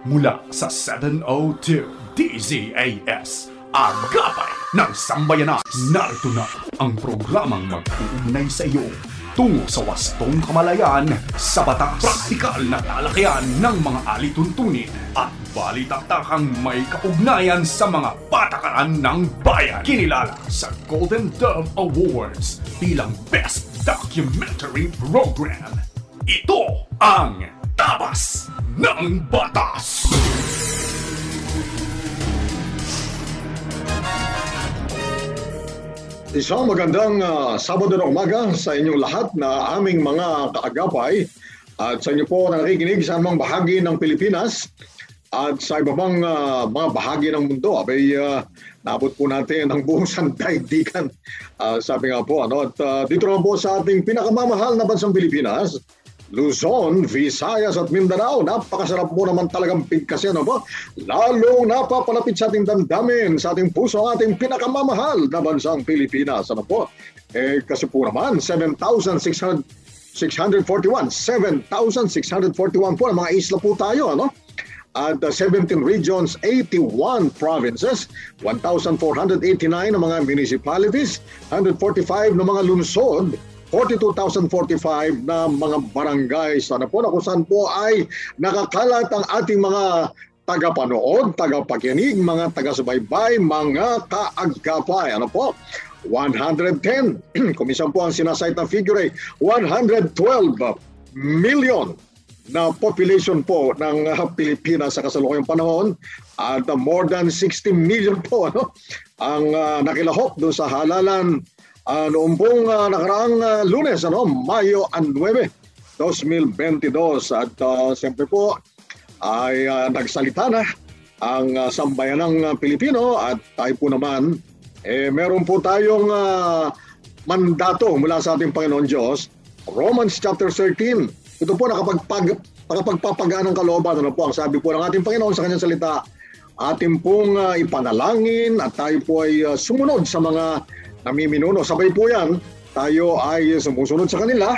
mula sa 702 DZAS, Agapay ng Sambayanan. Narito na ang programang mag-uugnay sa iyo tungo sa wastong kamalayan sa batas, praktikal na talakayan ng mga alituntunin at balitaktakang may kaugnayan sa mga patakaran ng bayan. Kinilala sa Golden Dove Awards bilang Best Documentary Program. Ito ang Tabas ng Batas! Isang magandang Sabado na umaga sa inyong lahat na aming mga kaagapay at sa inyo po na nakikinig sa anumang bahagi ng Pilipinas at sa iba pang mga bahagi ng mundo. Naabot po natin ang buong sandaigdigan, sabi nga po. At dito naman po sa ating pinakamamahal na bansang Pilipinas, Luzon, Visayas at Mindanao. Napakasarap mo naman talagang pigkasin, po. Lalong napapalapit sa ating damdamin, sa ating puso, ang ating pinakamamahal na bansang Pilipinas. Po? Kasi po naman, 7,641 po ang mga isla po tayo, At 17 regions, 81 provinces, 1,489 na mga municipalities, 145 na mga lungsod, 42,045 na mga barangay na kung saan po ay nakakalat ang ating mga tagapanood, tagapakinig, mga taga-subaybay, mga kaagapay. 110, kumisan po ang sinasite ng figure, 112 million na population po ng Pilipinas sa kasalukuyang panahon at more than 60 million po ang nakilahok doon sa halalan noong pong nakaraang Lunes, Mayo 9, 2022. At siyempre po ay nagsalita na ang sambayanang Pilipino at tayo po naman, meron po tayong mandato mula sa ating Panginoon Diyos, Romans chapter 13. Ito po nakapagpapagaan ng kalooban. Ang sabi po ng ating Panginoon sa kanyang salita, ating pong ipanalangin at tayo po ay sumunod sa mga namiminuno. Sabay po yan, tayo ay sumusunod sa kanila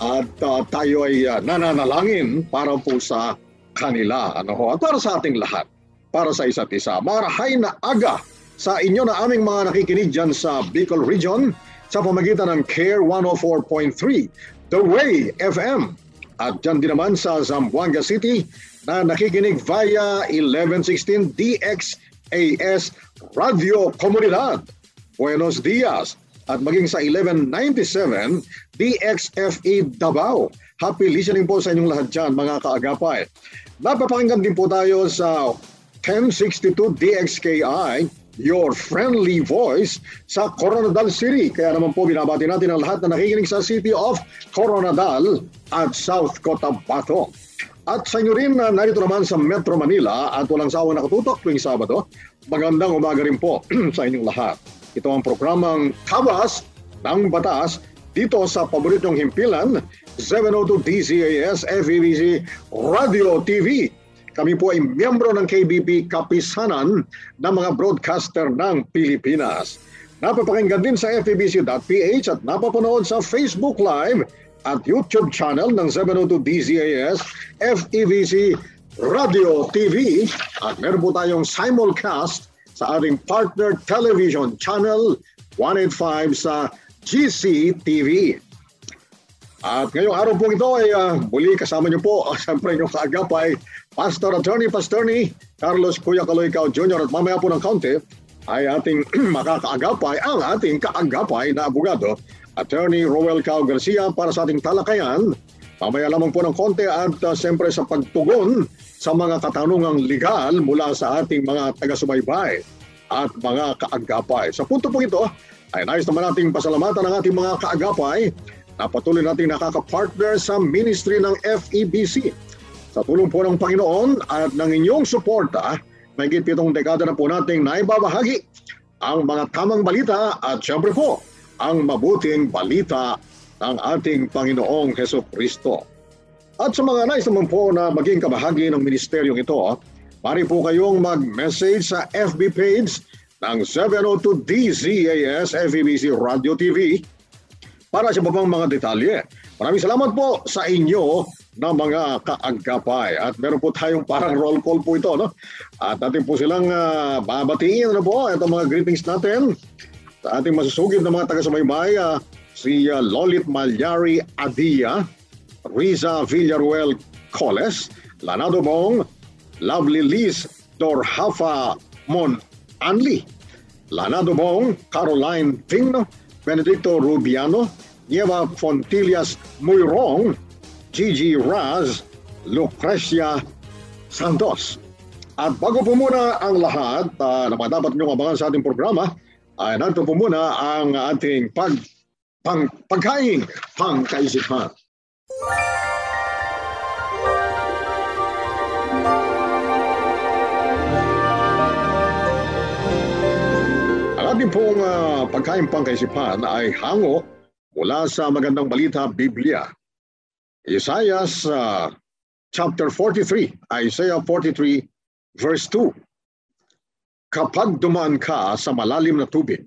at tayo ay nananalangin para po sa kanila. At para sa ating lahat, para sa isa't isa. Marahay na aga sa inyo na aming mga nakikinig dyan sa Bicol Region sa pamagitan ng CARE 104.3, The Way FM. At dyan din naman sa Zamboanga City na nakikinig via 1116 DXAS Radio Comunidad. Buenos Dias. At maging sa 1197 DXFE Davao. Happy listening po sa inyong lahat dyan, mga kaagapay. Napapakinggan din po tayo sa 1062 DXKI, Your Friendly Voice, sa Coronadal City. Kaya naman po binabati natin ang lahat na nakikinig sa City of Coronadal at South Cotabato. At sa inyo rin narito naman sa Metro Manila at walang sawang nakatutok tuwing Sabado, magandang umaga rin po sa inyong lahat. Ito ang programang Tabas ng Batas dito sa paboritong himpilan, 702 DZAS FEBC Radio TV. Kami po ay miyembro ng KBP Kapisanan ng mga broadcaster ng Pilipinas. Napapakinggan din sa FEBC.ph at napapanood sa Facebook Live at YouTube channel ng 702 DZAS FEBC Radio TV. At meron po tayong simulcast sa ating partner television channel 185 sa GCTV. At ngayong araw po ito ay muli kasama niyo po siyempre yung kaagapay Pastor Attorney Carlos Kuya Caloycao Jr. At mamaya po ng kaunti ay ating makakaagapay ang ating kaagapay na abogado Attorney Roel Cao Garcia para sa ating talakayan. Mamaya lamang po ng konti at siyempre sa pagtugon sa mga katanungang legal mula sa ating mga taga-subaybay at mga kaagapay. Sa punto po ito ay nais naman nating pasalamatan ang ating mga kaagapay na patuloy nating nakaka-partner sa ministry ng FEBC. Sa tulong po ng Panginoon at ng inyong suporta, mahigit 7 dekada na po nating naibabahagi ang mga tamang balita at siyempre po ang mabuting balita ng ating Panginoong Hesukristo. At sa mga nais naman po na maging kabahagi ng ministeryong ito, mari po kayong mag-message sa FB page ng 702 DZAS FEBC Radio TV para sa ibang mga detalye. Maraming salamat po sa inyo na mga kaagapay. At meron po tayong parang roll call po ito, no? At ating po silang babatiin, ano po, itong mga greetings natin sa ating masusugid na mga taga-sumaybay, si Lolit Malyari Adia, Riza Villaruel Coles, Lanado Bong, Lovely Liz Dorhafa Mon Anli, Lanado Bong, Caroline Ting, Benedicto Rubiano, Nieva Fontillas Muyrong, Gigi Raz, Lucrecia Santos. At bago po muna ang lahat na mga dapat niyong abangan sa ating programa, ay narito po muna ang ating pagkain pangkaisipan. Ang ating pong pagkain pangkaisipan ay hango mula sa magandang balita Biblia. Isaiah chapter 43, Isaiah 43 verse 2. Kapag dumaan ka sa malalim na tubig,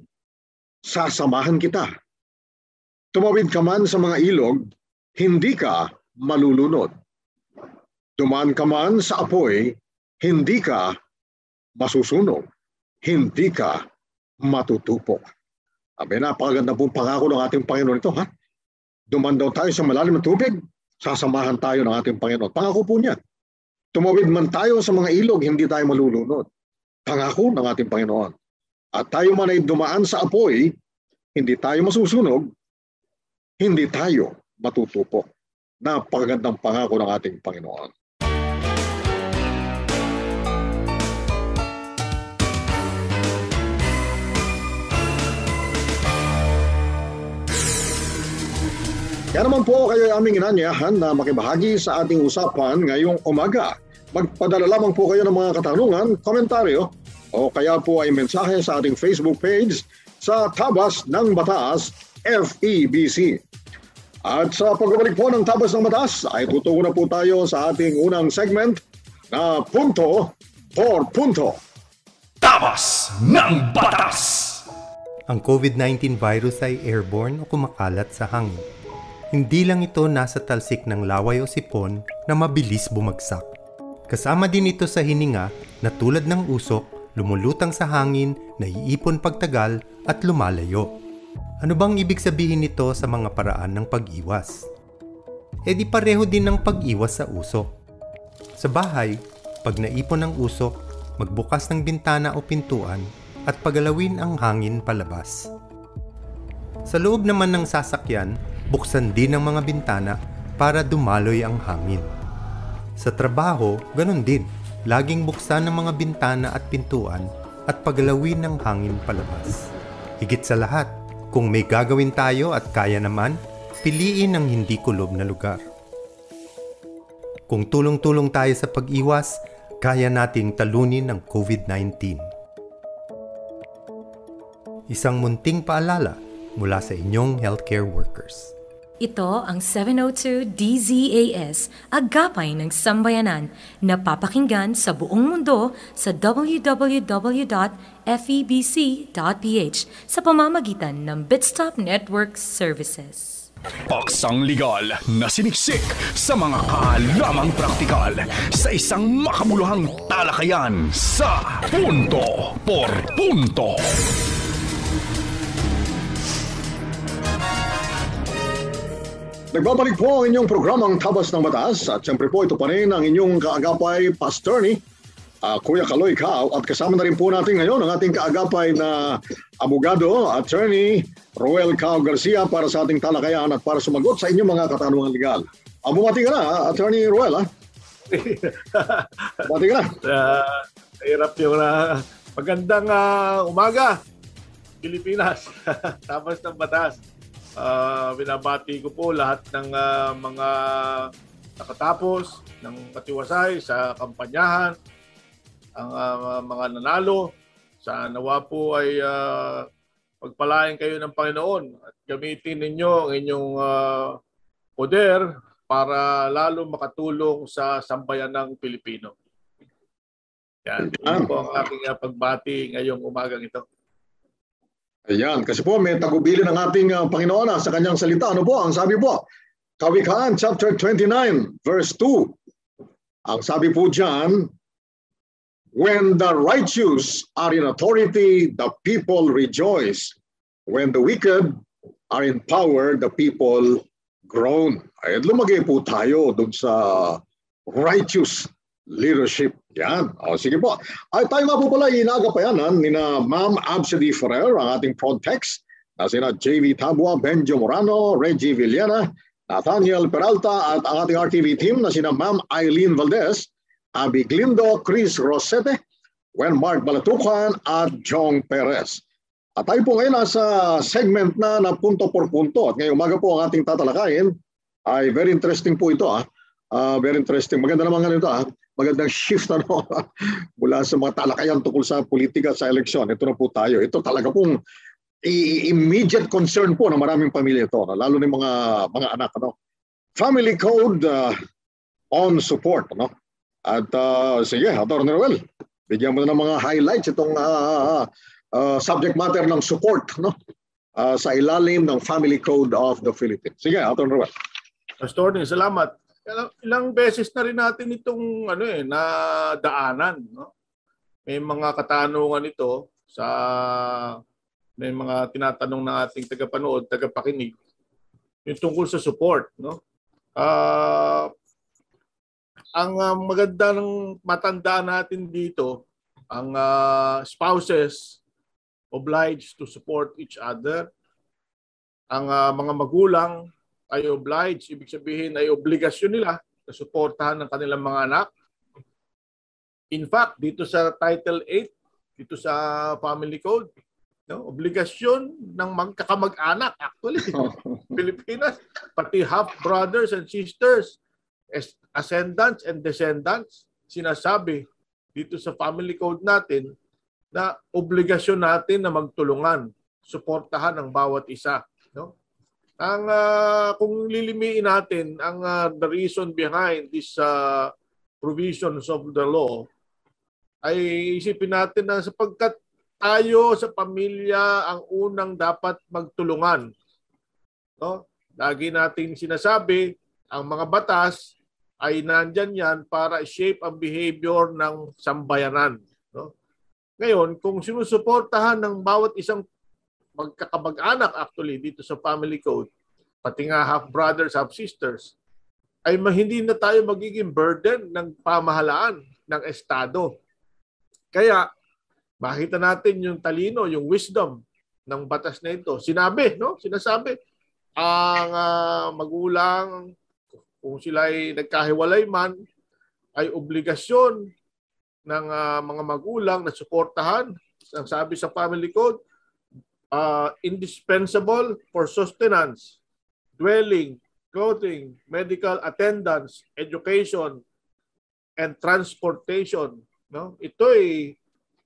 sasamahan kita. Tumawid ka man sa mga ilog, hindi ka malulunod. Dumaan ka man sa apoy, hindi ka masusunog. Hindi ka matutupok. Abay, napakaganda pong pangako ng ating Panginoon ito, ha? Dumaan daw tayo sa malalim na tubig, sasamahan tayo ng ating Panginoon. Pangako po niya. Tumawid man tayo sa mga ilog, hindi tayo malulunod. Pangako ng ating Panginoon. At tayo man ay dumaan sa apoy, hindi tayo masusunog, hindi tayo matutupok. Napakagandang pangako ng ating Panginoon. Kaya naman po kayo ay aming inanyahan na makibahagi sa ating usapan ngayong umaga. Magpadala lamang po kayo ng mga katanungan, komentaryo, o kaya po ay mensahe sa ating Facebook page sa Tabas ng Batas, FEBC. At sa pagbabalik po ng Tabas ng Batas, ay tutungo na po tayo sa ating unang segment na Punto por Punto. Tabas ng Batas! Ang COVID-19 virus ay airborne o kumakalat sa hangin. Hindi lang ito nasa talsik ng laway o sipon na mabilis bumagsak. Kasama din ito sa hininga na tulad ng usok, lumulutang sa hangin, naiipon pagtagal at lumalayo. Ano bang ibig sabihin nito sa mga paraan ng pag-iwas? E di pareho din ng pag-iwas sa usok. Sa bahay, pag naipon ang usok, magbukas ng bintana o pintuan at pagalawin ang hangin palabas. Sa loob naman ng sasakyan, buksan din ang mga bintana para dumaloy ang hangin. Sa trabaho, ganun din. Laging buksan ang mga bintana at pintuan at pagalawin ng hangin palabas. Higit sa lahat, kung may gagawin tayo at kaya naman, piliin ang hindi kulob na lugar. Kung tulong-tulong tayo sa pag-iwas, kaya nating talunin ang COVID-19. Isang munting paalala mula sa inyong healthcare workers. Ito ang 702 DZAS, Agapay ng Sambayanan, na papakinggan sa buong mundo sa www.febc.ph sa pamamagitan ng Bitstop Network Services. Paksang legal na siniksik sa mga kaalamang praktikal sa isang makabuluhang talakayan sa Punto por Punto. Nagbabalik po ang inyong programang Tabas ng Batas at siyempre po ito pa rin ang inyong kaagapay pastorni, Kuya Kaloy Cao, at kasama na rin po natin ngayon ang ating kaagapay na abogado, attorney Roel Cao Garcia para sa ating talakayan at para sumagot sa inyong mga katanungan legal. Bumati ka na, attorney Roel, ha? Bumati ka na. Hirap yung magandang umaga, Pilipinas. Tabas ng Batas. Binabati ko po lahat ng mga nakatapos ng patiwasay sa kampanyahan, ang mga nanalo. Sa nawa po ay pagpalain kayo ng Panginoon at gamitin ninyo ang inyong poder para lalo makatulong sa sambayan ng Pilipino. Yan po ang aking pagbati ngayong umagang ito. Ayan, kasi po may tagubilin ng ating Panginoon sa kanyang salita. Ano po? Ang sabi po, Kawikaan chapter 29 verse 2. Ang sabi po diyan, when the righteous are in authority, the people rejoice. When the wicked are in power, the people groan. Ay, lumagay po tayo dun sa righteous leadership. Yan. O, sige po. Ay, tayo nga po pala inagapayanan ni na Ma'am Absidy Ferrer, ang ating front text, na sina JV Tabua, Benjo Morano, Reggie Villena, Nathaniel Peralta, at ang ating RTV team na sina Ma'am Eileen Valdez, Abby Glindo, Chris Rosete, Mark Balatukan, at Jong Perez. At tayo po ngayon nasa segment na punto por punto. At ngayong umaga po ang ating tatalakayin ay very interesting po ito. Very interesting. Maganda naman ganito. Magandang shift mula sa mga talakayan tungkol sa politika sa eleksyon. Ito na po tayo. Ito talaga pong immediate concern po ng maraming pamilya ito. Lalo ng mga anak. Family code on support. At sige, Atty. Noel, bigyan mo na ng mga highlights itong subject matter ng support sa ilalim ng Family Code of the Philippines. Sige, Atty. Noel. Pastor, salamat. Ilang beses na rin natin itong nadaanan. May mga katanungan ito sa may mga tinatanong ng ating tagapanood, tagapakinig yung tungkol sa support. Ang maganda ng matandaan natin dito, ang spouses obliged to support each other. Ang mga magulang ay obliged, ibig sabihin ay obligasyon nila na suportahan ng kanilang mga anak. In fact, dito sa Title 8, dito sa Family Code, obligasyon ng magkakamag-anak actually. Pilipinas, pati half-brothers and sisters, ascendants and descendants, sinasabi dito sa Family Code natin na obligasyon natin na magtulungan, suportahan ang bawat isa. Kung lilimiin natin the reason behind this provisions of the law, ay isipin natin na sapagkat tayo sa pamilya ang unang dapat magtulungan. Lagi natin sinasabi, ang mga batas ay nandyan yan para shape ang behavior ng sambayanan. Ngayon, kung sinusuportahan ng bawat isang magkakamag-anak actually dito sa Family Code, pati nga half-brothers, half-sisters, ay hindi na tayo magiging burden ng pamahalaan ng Estado. Kaya, makita natin yung talino, yung wisdom ng batas na ito. Sinasabi, ang magulang, kung sila ay nagkahiwalay man, ay obligasyon ng mga magulang na suportahan. Ang sabi sa Family Code, indispensable for sustenance, dwelling, clothing, medical attendance, education, and transportation. Ito ay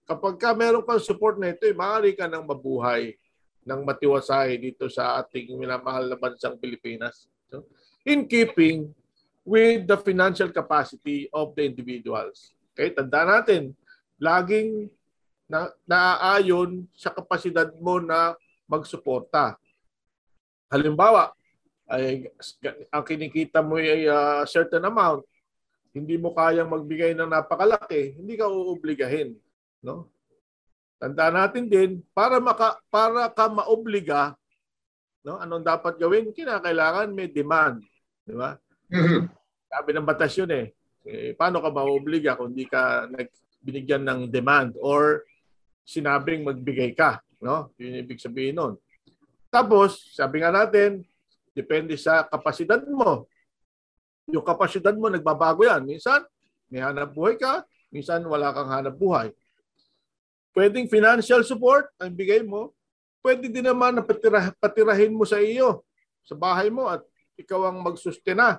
kapag meron kang support na ito, maaari ka nang mabuhay ng matiwasay dito sa ating minamahal na bansang Pilipinas. In keeping with the financial capacity of the individuals. Okay, tandaan natin, laging naaayon sa kapasidad mo na magsuporta. Halimbawa, ay ang kinikita mo ay certain amount, hindi mo kayang magbigay ng napakalaki, hindi ka uobligahin. Tandaan natin din, para ka maobliga, anong dapat gawin? Kinakailangan may demand. Di ba? Sabi ng batas yun paano ka maobliga kung hindi ka binigyan ng demand or sinabing magbigay ka? Yun ibig sabihin nun. Tapos, sabi nga natin, depende sa kapasidad mo. Yung kapasidad mo, nagbabago yan. Minsan, may hanap buhay ka. Minsan, wala kang hanap buhay. Pwedeng financial support ang bigay mo. Pwede din naman na patirahin mo sa iyo, sa bahay mo at ikaw ang magsustena.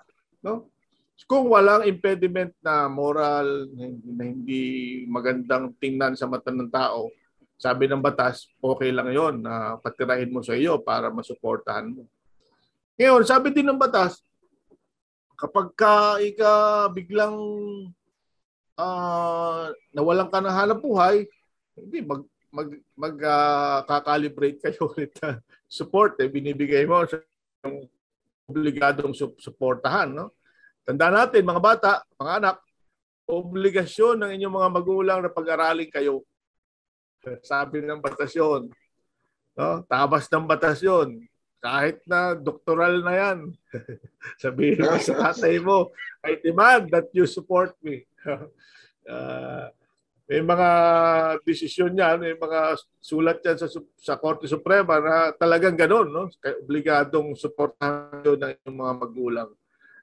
Kung walang impediment na moral, na hindi magandang tingnan sa mata ng tao, sabi ng batas, okay lang yon na patirahin mo sa iyo para masuportahan mo. Ngayon, sabi din ng batas, kapag biglang nawalan ka ng hanap buhay, hindi mag-calibrate kayo ulit na support binibigay mo sa obligadong suportahan. No? Tandaan natin, mga bata, mga anak, obligasyon ng inyong mga magulang na pag-aralin kayo. Sabi ng batas yun. No? Tabas ng batas yun. Kahit na doktoral na yan. Sabihin mo sa tatay mo, I demand that you support me. May mga desisyon yan, may mga sulat yan sa Korte Suprema na talagang ganun. No? Obligadong suportahan yun ng mga magulang.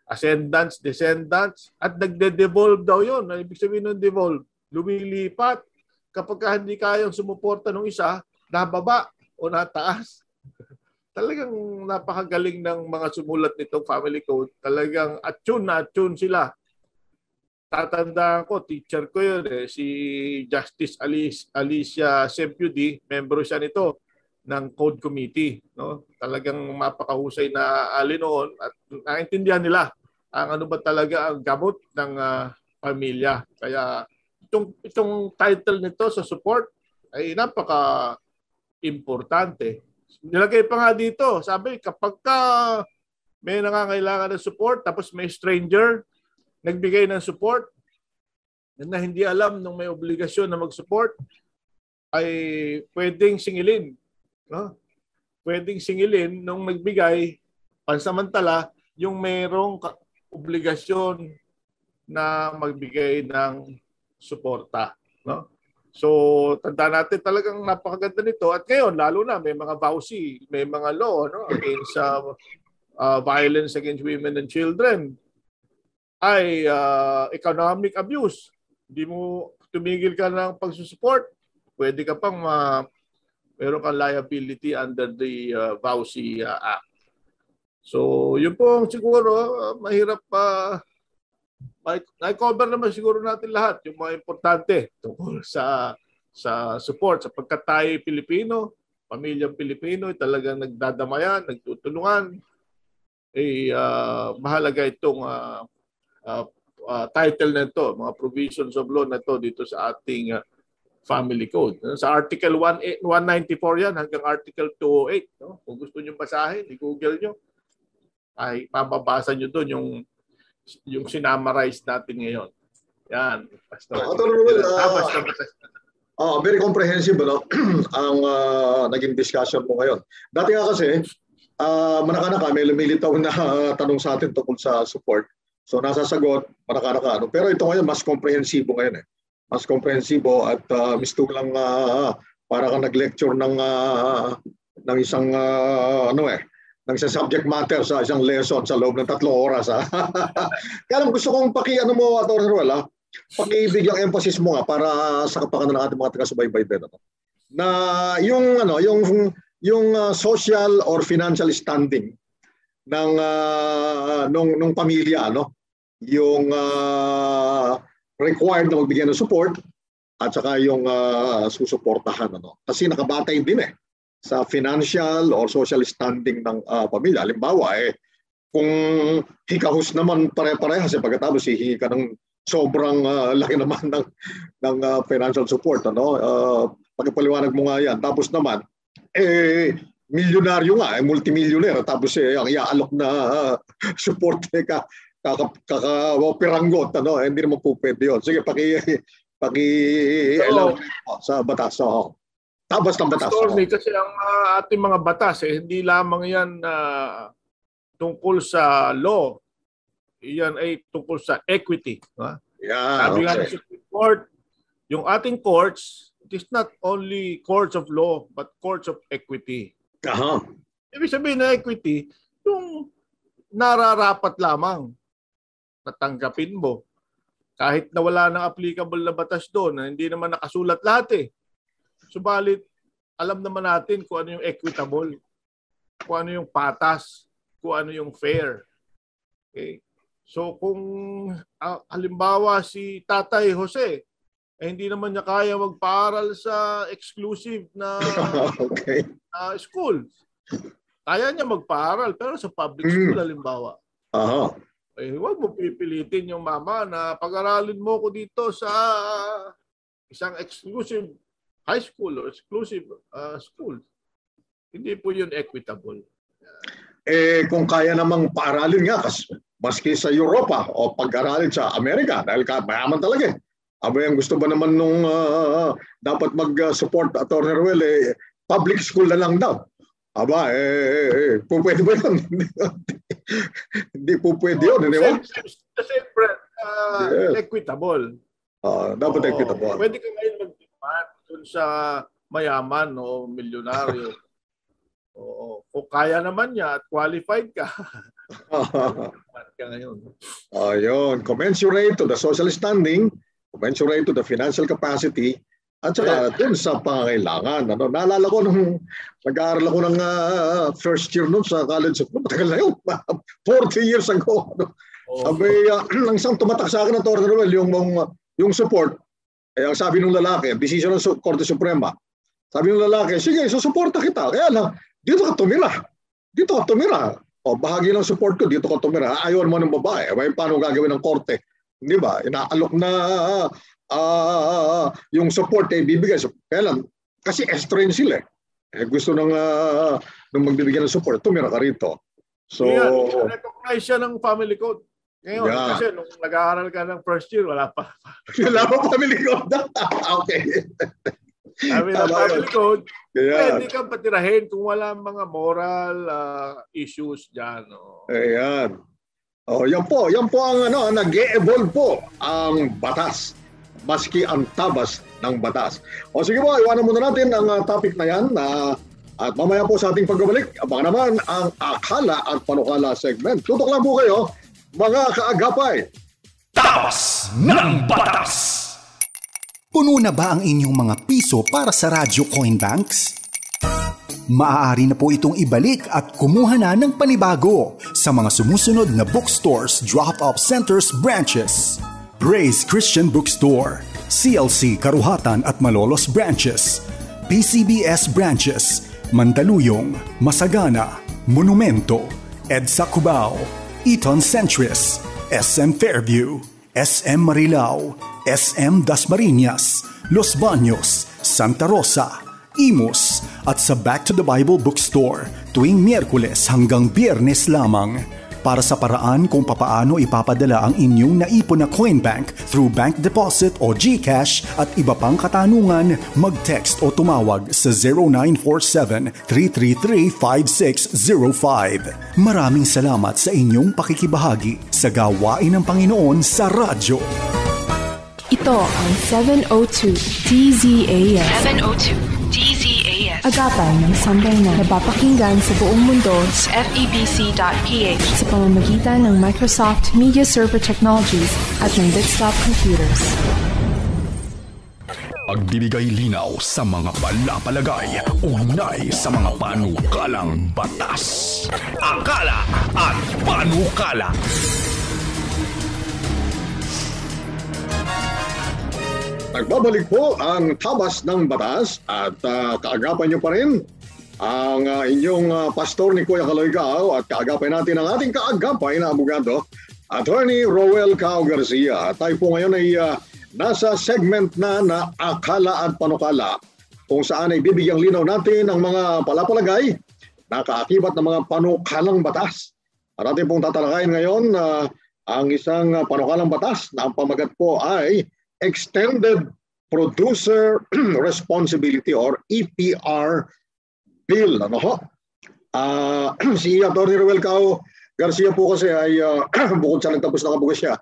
Ascendants, descendants, at nagde-devolve daw yun. Ibig sabihin ng devolve, lumilipat. Kapag hindi kayang sumuporta ng isa, nababa o nataas. Talagang napakagaling ng mga sumulat nitong family code. Talagang attune sila. Tatandaan ko, teacher ko yun si Justice Alicia Sempiudi, membro siya nito ng Code Committee. No? Talagang mapakahusay na noon at naintindihan nila ang ano ba talaga ang gamot ng pamilya. Kaya itong title nito sa support ay napaka-importante. Nilagay pa nga dito, sabi kapag may nangangailangan ng support tapos may stranger nagbigay ng support na hindi alam nung may obligasyon na mag-support, ay pwedeng singilin. No? Pwedeng singilin nung nagbigay pansamantala yung mayroong obligasyon na magbigay ng suporta. No? So, tandaan natin talagang napakaganda nito. At ngayon, lalo na may mga VAUSI, may mga law against violence against women and children, ay economic abuse. Hindi mo tumigil ka ng pagsusupport, pwede ka pang meron kang liability under the VAUSI Act. So, yun po siguro mahirap na-cover naman siguro natin lahat yung mga importante tungkol sa support. Sapagkat tayo Pilipino, pamilyang Pilipino, talagang nagdadamayan, nagtutulungan, mahalaga itong title na ito, mga provisions of law na ito dito sa ating family code. Sa Article 194 yan hanggang Article 208. No? Kung gusto nyo basahin, i-google nyo, ay mababasa nyo doon yung sinamarize natin ngayon. Yan. Pastor. Very comprehensive ang naging discussion mo ngayon. Dati nga kasi, manaka-naka, may lumilitaw na tanong sa atin tungkol sa support. So nasasagot, manaka-naka. Pero ito ngayon, mas komprehensibo ngayon. Mas komprehensibo at misto lang para ka nag-lecture ng isang ng isang subject matter sa isang lesson sa loob ng 3 oras. Kaya lang gusto kong mo, Atty. Ruel, pakibigyang emphasis mo para sa kapakanan ng ating mga taga-subaybay din. Na yung social or financial standing ng nung pamilya, yung required na magbigay ng support at saka yung susuportahan. Kasi nakabatay din sa financial or social standing ng pamilya. Halimbawa, kung hikahos naman pare-parehas, pagkatapos hihingi ka ng sobrang laki naman ng financial support. Pagpaliwanag mo nga yan. Tapos naman, milyonaryo nga, multimillionaire. Tapos ang iaalok na support kakapiranggot. Hindi naman po pwede yun. Sige, paki-alam sa batas. Tabas ng batas. Kasi ang ating mga batas, hindi lamang yan tungkol sa law. Yan ay tungkol sa equity. Sabi nga ng Supreme Court, yung ating courts, it is not only courts of law, but courts of equity. Ibig sabihin na equity, yung nararapat lamang natanggapin mo. Kahit na wala nang applicable na batas doon, hindi naman nakasulat lahat Subalit, alam naman natin kung ano yung equitable, kung ano yung patas, kung ano yung fair. Okay? So kung halimbawa si Tatay Jose, hindi naman niya kaya magpaaral sa exclusive na school. Kaya niya magpaaral, pero sa public school halimbawa. Huwag mo pipilitin yung mama na pag-aralin mo ko dito sa isang exclusive high school or exclusive school. Hindi po yun equitable. kung kaya namang paaralin nga, maski sa Europa o pag-aralin sa Amerika, dahil mayaman talaga eh. Aba, yung gusto ba naman nung dapat mag-support Atty. Ruel, public school na lang daw. Aba, pwede ba yun? Hindi po pwede yun, di ba? Siyempre, equitable. Dapat equitable. Pwede ka ngayon mag-demand dun sa mayaman o milyonaryo. Kung kaya naman niya at qualified ka, ka ngayon. Ayun, commensurate to the social standing, commensurate to the financial capacity, at saka dun sa pangangailangan. Naalala ko nung nag-aaral ako ng first year nun sa college. Matagal na yun. 40 years ago. Sabi, ang isang tumatak sa akin ng Atty. Ruel, yung support, ang sabi ng lalaki, decision ng Korte Suprema, sabi ng lalaki, sige, susuporta kita. Kaya lang, dito ka tumira. Dito ka tumira. Bahagi ng support ko, dito ka tumira. Ayaw mo ng babae. Paano gagawin ng korte? Di ba? Inaalok na yung support bibigay. Kaya lang, kasi estranged sila gusto nung magbibigyan ng support, tumira ka rito. So, recognize siya ng family code. Ngayon, kasi nung nag-aaral ka ng first year, wala pa. Wala pa family code. Okay. Sabi ng family code, pwede kang patirahin kung wala mga moral issues dyan. Ayan. Yan po ang nag-e-evolve po ang batas. Maski ang tabas ng batas. Sige po, iwanan muna natin ang topic na yan. At mamaya po sa ating pagbabalik, abangan naman ang akala at panukala segment. Tutok lang po kayo, mga kaagapay. Tabas ng batas! Puno na ba ang inyong mga piso para sa Radyo Coin Banks? Maaari na po itong ibalik at kumuha na ng panibago sa mga sumusunod na bookstores, drop-off centers, branches. Praise Christian Bookstore, CLC Karuhatan at Malolos branches, PCBS branches, Mandaluyong, Masagana, Monumento, EDSA Cubao, Eton Centris, SM Fairview, SM Marilao, SM Dasmariñas, Los Baños, Santa Rosa, Imus at sa Back to the Bible Bookstore tuwing Miyerkules hanggang Biyernes lamang. Para sa paraan kung papaano ipapadala ang inyong naipon na coin bank through bank deposit o GCash at iba pang katanungan, mag-text o tumawag sa 0947-333-5605. Maraming salamat sa inyong pakikibahagi sa gawain ng Panginoon sa radyo. Ito ang 702 DZAS. 702 DZAS. Agapay ng sambayanan na napapakinggan sa buong mundo sa FEBC.ph sa pamamagitan ng Microsoft Media Server Technologies at ng Desktop Computers. Pagbibigay linaw sa mga palapalagay, ugnay sa mga panukalang batas. Akala at panukala. Nagbabalik po ang tabas ng batas at kaagapan nyo pa rin ang inyong pastor ni Kuya Kaloy Cao at kaagapay natin ang ating kaagapay na abogado, Attorney Roel Cao Garcia. Tayo po ngayon ay nasa segment na akala at panukala kung saan ay bibigyang linaw natin ang mga palapalagay na kaakibat ng mga panukalang batas. At ating pong tatalakayin ngayon ang isang panukalang batas na ang pamagat po ay Extended Producer Responsibility or EPR Bill. Si Atty. Roel Cao Garcia po kasi ay bukod sa nagtapos na kabugasya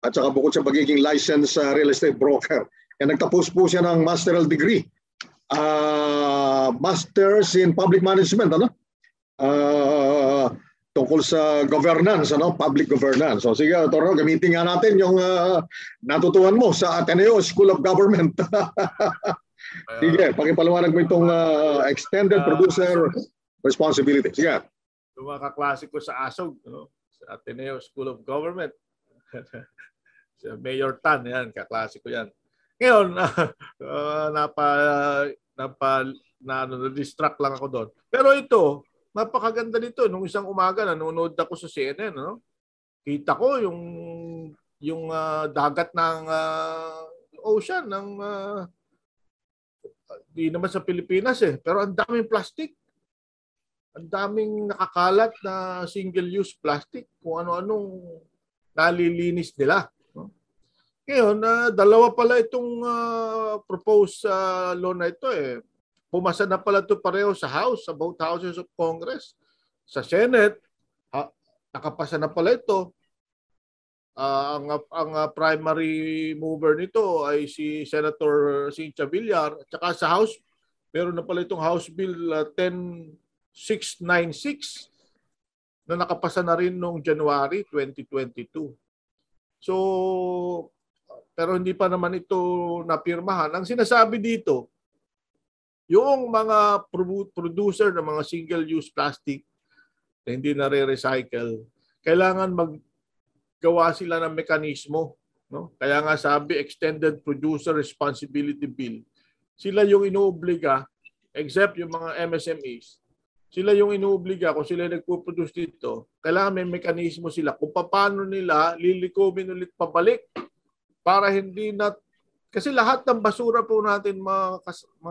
at saka bukod sa pagiging licensed real estate broker, nagtapos po siya ng masteral degree, Masters in Public Management, tungkol sa governance, public governance. So sige, Toro, gamitin nga natin yung natutuhan mo sa Ateneo School of Government. Sige, pakipaliwanag mo itong Extended Producer Responsibility. Sige. Yung mga kaklase ko sa ASOG, sa Ateneo School of Government. Sa Mayor Tan, yan, kaklase ko yan. Ngayon, na-distract lang ako doon. Pero ito, napakaganda nito. Nung isang umaga, nanonood ako sa CNN. Kita ko yung dagat ng ocean, di naman sa Pilipinas pero ang daming plastic. Ang daming nakakalat na single-use plastic, kung ano-anong nalilinis nila. No? Ngayon, dalawa pala itong proposed law na ito. Pumasa na pala ito pareho sa House, sa both houses of Congress. Sa Senate, nakapasa na pala ito. Ang primary mover nito ay si Senator Cynthia Villar. At saka sa House, meron na pala itong House Bill 10696 na nakapasa na rin noong January 2022. So, pero hindi pa naman ito napirmahan. Ang sinasabi dito, yung mga producer ng mga single-use plastic na hindi na-recycle, kailangan maggawa sila ng mekanismo. No? Kaya nga sabi, Extended Producer Responsibility Bill. Sila yung inuobliga, except yung mga MSMEs, sila yung inuobliga kung sila nagpo-produce dito, kailangan may mekanismo sila kung paano nila lilikumin ulit pabalik para hindi na... Kasi lahat ng basura po natin, mga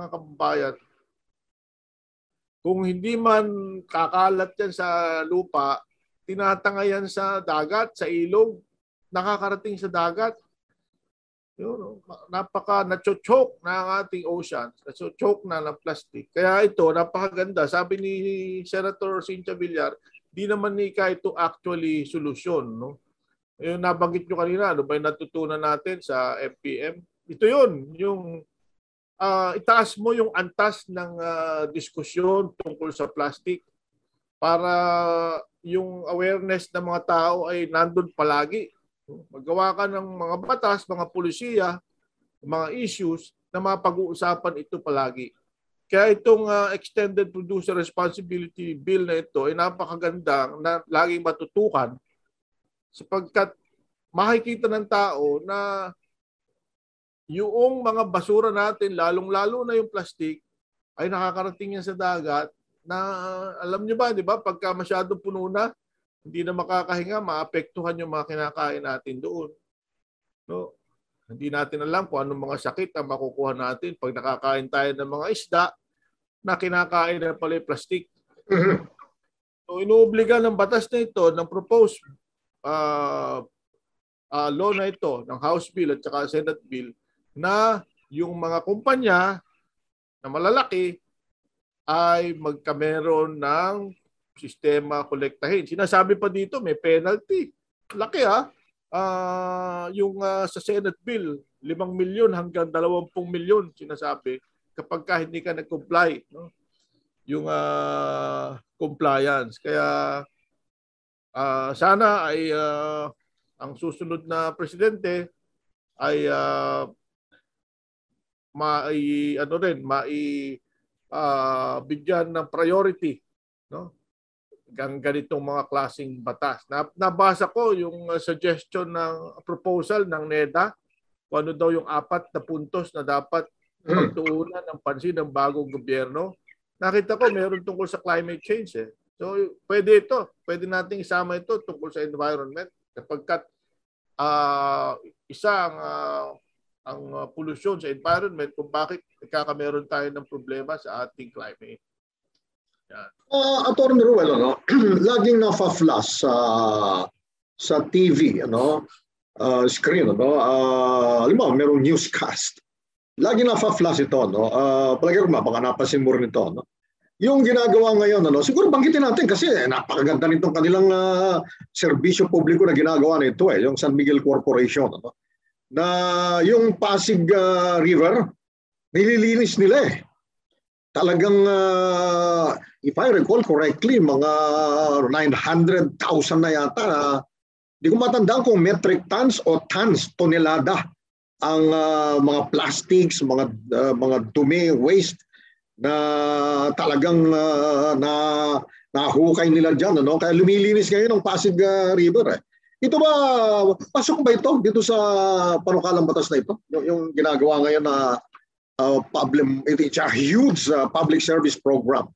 kababayan, kung hindi man kakalat yan sa lupa, tinatangayan sa dagat, sa ilog, nakakarating sa dagat. Yun, nacho-choke na ang ating ocean, nacho-choke na ng plastic. Kaya ito, napakaganda. Sabi ni Senator Cynthia Villar, di naman ito actually solusyon. No? Yung nabanggit nyo kanina, ano ba yung natutunan natin sa FPM? Ito yun, yung itaas mo yung antas ng diskusyon tungkol sa plastic para yung awareness ng mga tao ay nandun palagi. Maggawa ka ng mga batas, mga polisiya, mga issues na mapag-uusapan ito palagi. Kaya itong Extended Producer Responsibility Bill na ito ay napakaganda na laging matutukan sapagkat makikita ng tao na yung mga basura natin, lalong-lalo na yung plastic, ay nakakarating yan sa dagat na alam nyo ba, di ba, pagka masyadong puno na, hindi na makakahinga, maapektuhan yung mga kinakain natin doon. No? Hindi natin alam kung anong mga sakit ang makukuha natin pag nakakain tayo ng mga isda na kinakain na pala yung plastic. So, inuobliga ng batas na ito, ng proposed law na ito, ng House Bill at saka Senate Bill, na yung mga kumpanya na malalaki ay magkameron ng sistema kolektahin. Sinasabi pa dito, may penalty. Laki yung sa Senate Bill, 5 milyon hanggang 20 milyon sinasabi kapag hindi ka nag-comply. No? Yung compliance. Kaya sana ay ang susunod na presidente ay bigyan ng priority, no? Ang ganitong mga klaseng batas. Nabasa ko yung suggestion ng proposal ng NEDA kung ano daw yung 4 na puntos na dapat pagtuunan ng pansin ng bagong gobyerno. Nakita ko meron tungkol sa climate change. So pwede ito. Pwede nating isama ito tungkol sa environment. Kapagkat ang pollution sa environment kung bakit nagkakameron tayo ng problema sa ating climate. Attorney Ruel, laging na-flash sa TV, screen, halimbawa, merong newscast. Laging na-flash ito, palagi ko baka napasin mo rin ito, Yung ginagawa ngayon, siguro banggitin natin kasi napakaganda nitong kanilang serbisyo publiko na ginagawa nito, yung San Miguel Corporation, na yung Pasig River, nililinis nila Talagang, if I recall correctly, mga 900,000 na yata. Di ko matandaan kung metric tons o tons, tonelada ang mga plastics, mga dumi, waste na talagang nahukay nila dyan. Kaya lumilinis ngayon ang Pasig River. Ito ba, pasok ba ito dito sa panukalang batas na ito? Yung ginagawa ngayon na it's a huge public service program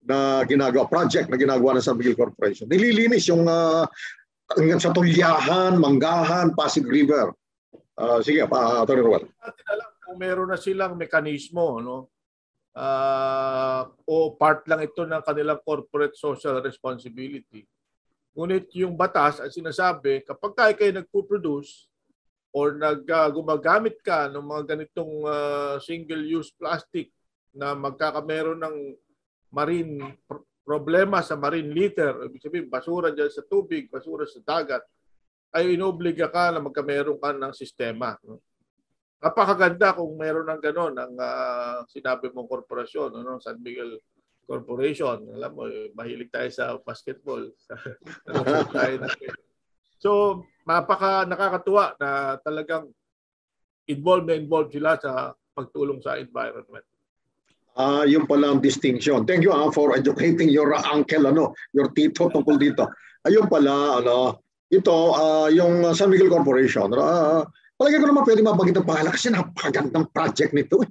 na project na ginagawa ng San Miguel Corporation. Nililinis yung sa Tulyahan, Manggahan, Pasig River. Sige, Atty. Ruel. Natin alam kung meron na silang mekanismo o part lang ito ng kanilang corporate social responsibility. Ngunit yung batas ang sinasabi, kapag kayo nagpo-produce or gumagamit ka ng mga ganitong single-use plastic na magkakameron ng marine problema sa marine litter, ibig sabihin basura dyan sa tubig, basura sa dagat, ay inobliga ka na magkameron ka ng sistema. Napakaganda kung meron ng gano'n ang sinabi mong korporasyon, San Miguel Corporation. Alam mo, mahilig tayo sa basketball. So, nakakatuwa na talagang involved sila sa pagtulong sa environment. Yung pala ang distinction. Thank you for educating your uncle, your tito tungkol dito. Ayun pala, ito, yung San Miguel Corporation. Palagi ko naman pwede mabagit ang pangalan kasi napakagandang project nito.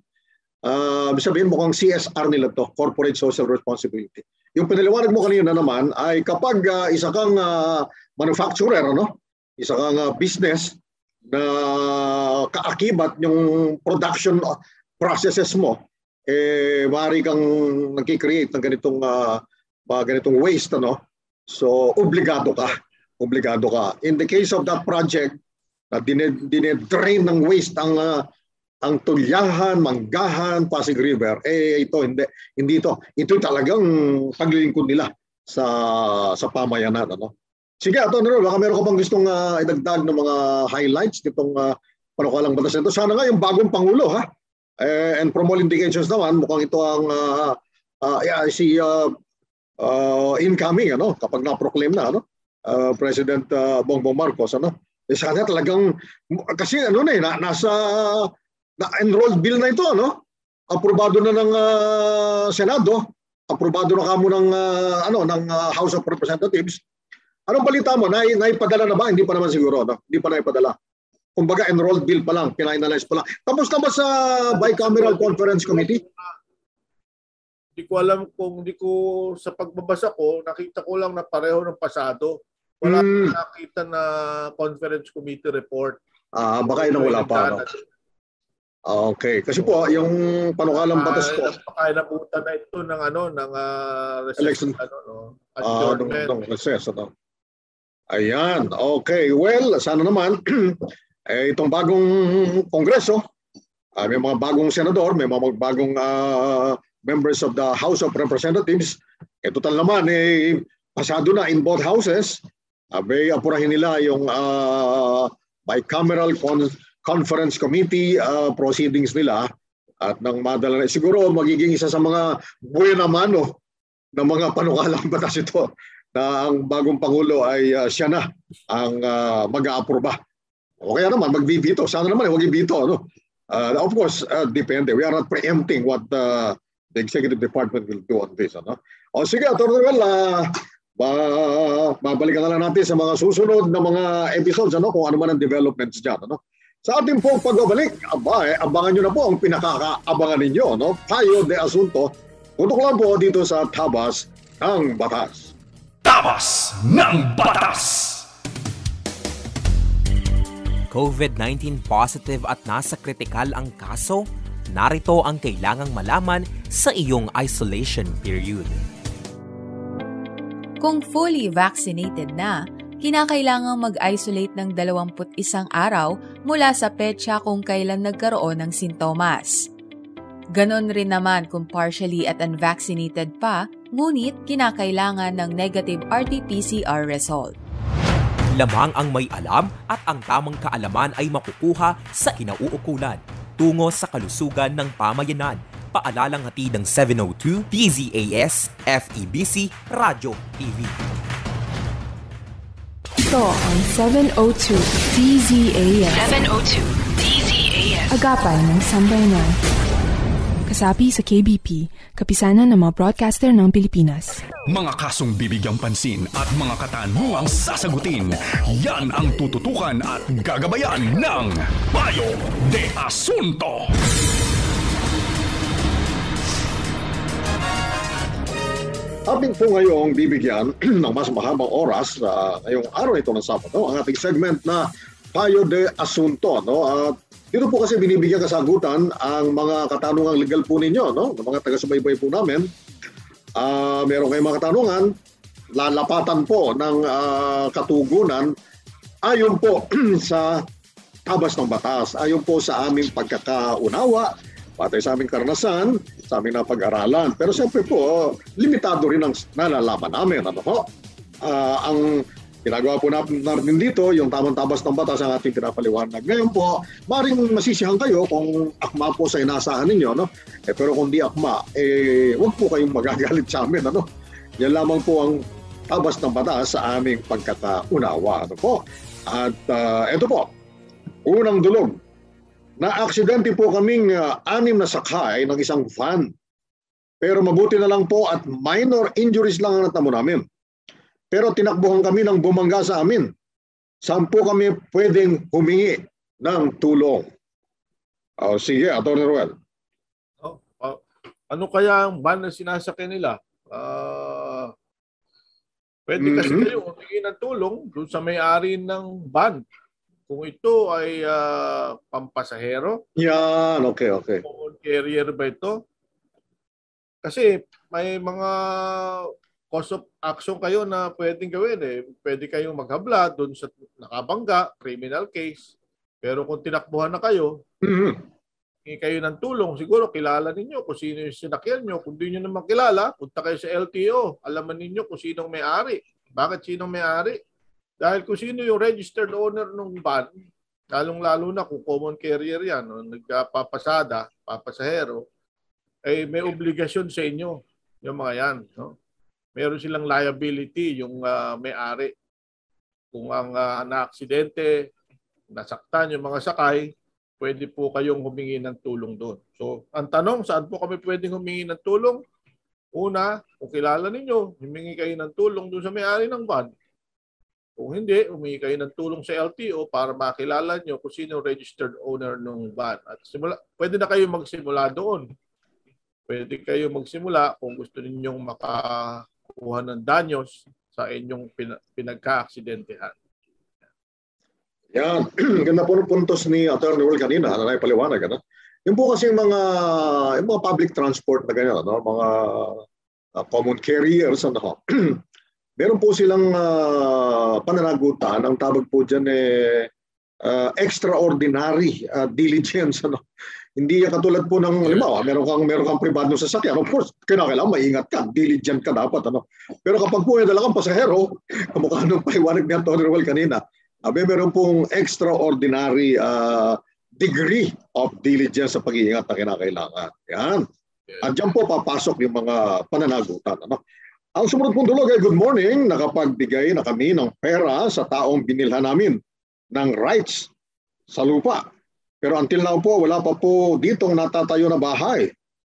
Sabihin mo kung CSR nila to, Corporate Social Responsibility. Yung pinaliwanag mo kanina naman ay kapag isa kang manufacturer, isa kang business na kaakibat yung production processes mo, maaari kang nagki-create ng ganitong waste, So, obligado ka. In the case of that project, na dinedrain ng waste ang Tulyahan, Manggahan, Pasig River, ito hindi ito. Ito talagang paglilingkod nila sa pamayanan, Sige, baka meron ka bang gustong idagdag ng mga highlights nitong panukalang batas nito. Sana nga yung bagong Pangulo, and from all indications naman, mukhang ito ang incoming, kapag na-proclaim na, President Bongbong Marcos, sana talagang, kasi na-enrolled bill na ito, aprobado na ng Senado, aprobado na kamo ng House of Representatives. Anong balita mo? Naipadala na ba? Hindi pa naman siguro, Hindi pa naipadala. Kumbaga, enrolled bill pa lang, pina-analyze pa lang. Tapos na ba sa Bicameral Conference Committee? Hindi ko alam kung sa pagbabasa ko, nakita ko lang na pareho ng pasado. Wala nakita na conference committee report. Baka yun ang wala pa. Okay. Kasi po, yung panukalang batas po. Napakainabutan na ito ng election. Adjournment. Recess, Ayan. Okay. Well, sana naman, itong bagong kongreso, may mga bagong senador, may mga bagong members of the House of Representatives. Total naman, pasado na in both houses. May apurahin nila yung Bicameral Conference Committee proceedings nila at nang madala na. Siguro magiging isa sa mga buena mano ng mga panukalang batas ito na ang bagong Pangulo ay siya na ang mag-aaproba. O kaya naman magbibito. Sana naman huwag ibito. Of course, depende. We are not preempting what the Executive Department will do on this. O sige, Atty. Babalikan na lang natin sa mga susunod na mga episodes kung ano man ang developments dyan. Sa ating pong pagbabalik, abangan nyo na po ang pinakakaabangan ninyo. Payo de Asunto, tutok lang po dito sa Tabas ng Batas. Tabas ng Batas! COVID-19 positive at nasa kritikal ang kaso? Narito ang kailangang malaman sa iyong isolation period. Kung fully vaccinated na, kinakailangang mag-isolate ng 21 araw mula sa petsa kung kailan nagkaroon ng sintomas. Ganon rin naman kung partially at unvaccinated pa, ngunit kinakailangan ng negative RT-PCR result. Lamang ang may alam at ang tamang kaalaman ay makukuha sa kinauukulan tungo sa kalusugan ng pamayanan. Paalalang hatid ng 702 DZAS FEBC Radyo TV. Ito ang 702 DZAS. 702 DZAS. Agapay ng Sambayanan. Kasapi sa KBP, kapisanan ng mga broadcaster ng Pilipinas. Mga kasong bibigyang pansin at mga katanungang sasagutin, yan ang tututukan at gagabayan ng Payo de Asunto. Ating po ngayong bibigyan ng mas mahabang oras ngayong araw ito ng Sabado, ang ating segment na Payo de Asunto. At Dito po kasi binibigyan kasagutan ang mga katanungang legal po ninyo, no? Ng mga taga-subaybay po namin. Meron kayong mga katanungan, lalapatan po ng katugunan ayon po sa tabas ng batas, ayon po sa aming pagkakaunawa, patay sa aming karanasan, sa aming napag-aralan. Pero siyempre po, limitado rin ang nalalaman namin. Ano po? Ang ginagawa po natin dito, yung tamang tabas ng batas ang ating pinapaliwanag. Ngayon po, maring masisihan kayo kung akma po sa inasahan ninyo, no? Pero kung di akma, huwag po kayong magagalit sa amin, ano? Yan lamang po ang tabas ng batas sa aming pagkakaunawa, ano po? At ito po, unang dulog, na-aksidente po kaming 6 na sakay ng isang van. Pero mabuti na lang po at minor injuries lang ang natamo namin. Pero tinakbuhan kami ng bumangga sa amin. Saan po kami pwedeng humingi ng tulong? Sige, Atty. Ruel. Ano kaya ang van na sinasakyan nila? Pwede kasi kayo humingi ng tulong doon sa may-ari ng van. Kung ito ay pampasahero. Yan, okay. Common carrier ba ito? Kasi may mga cause of action kayo na pwedeng gawin eh. Pwede kayong maghabla doon sa nakabangga, criminal case. Pero kung tinakbuhan na kayo, hingi kayo ng tulong, siguro kilala ninyo kung sino yung sinakyan nyo. Kung di nyo naman kilala, punta kayo sa LTO. Alaman ninyo kung sinong may-ari. Bakit sinong may-ari? Dahil kung sino yung registered owner ng van, lalong-lalo na kung common carrier yan, o nagpapasada, papasahero, ay may obligasyon sa inyo yung mga yan. No? Meron silang liability yung may-ari. Kung ang na-aksidente, nasaktan yung mga sakay, pwede po kayong humingi ng tulong doon. So, ang tanong, saan po kami pwedeng humingi ng tulong? Una, kung kilala ninyo, humingi kayo ng tulong doon sa may-ari ng van. Kung hindi, humingi kayo ng tulong sa LTO para makilala nyo kung sino registered owner ng van. At pwede na kayo magsimula doon. Pwede kayo magsimula kung gusto ninyong makakuha ng danyos sa inyong pinagka-aksidentehan. Yan, ganda po ng puntos ni Atty. Ruel kanina, na naipaliwanag. Ano? Yung po kasi yung mga public transport na ganyan, ano? Mga common carriers, ano? Meron po silang pananagutan. Ang tawag po dyan extraordinary diligence. Ano? Hindi katulad po ng halimbawa, meron kang pribadong sasakyan. Of course, kailangan maingat ka, diligent ka dapat. Ano? Pero kapag po may dalang pasahero, kamukha nung paliwanag ni Atty. Ruel kanina, meron pong extraordinary degree of diligence sa pag-iingat na kinakailangan. Yan. At dyan po papasok yung mga pananagutan. Ano? Ang sumunod pong dulog ay good morning. Nakapagbigay na kami ng pera sa taong binilhan namin ng rights sa lupa. Pero until now po, wala pa po ditong natatayo na bahay.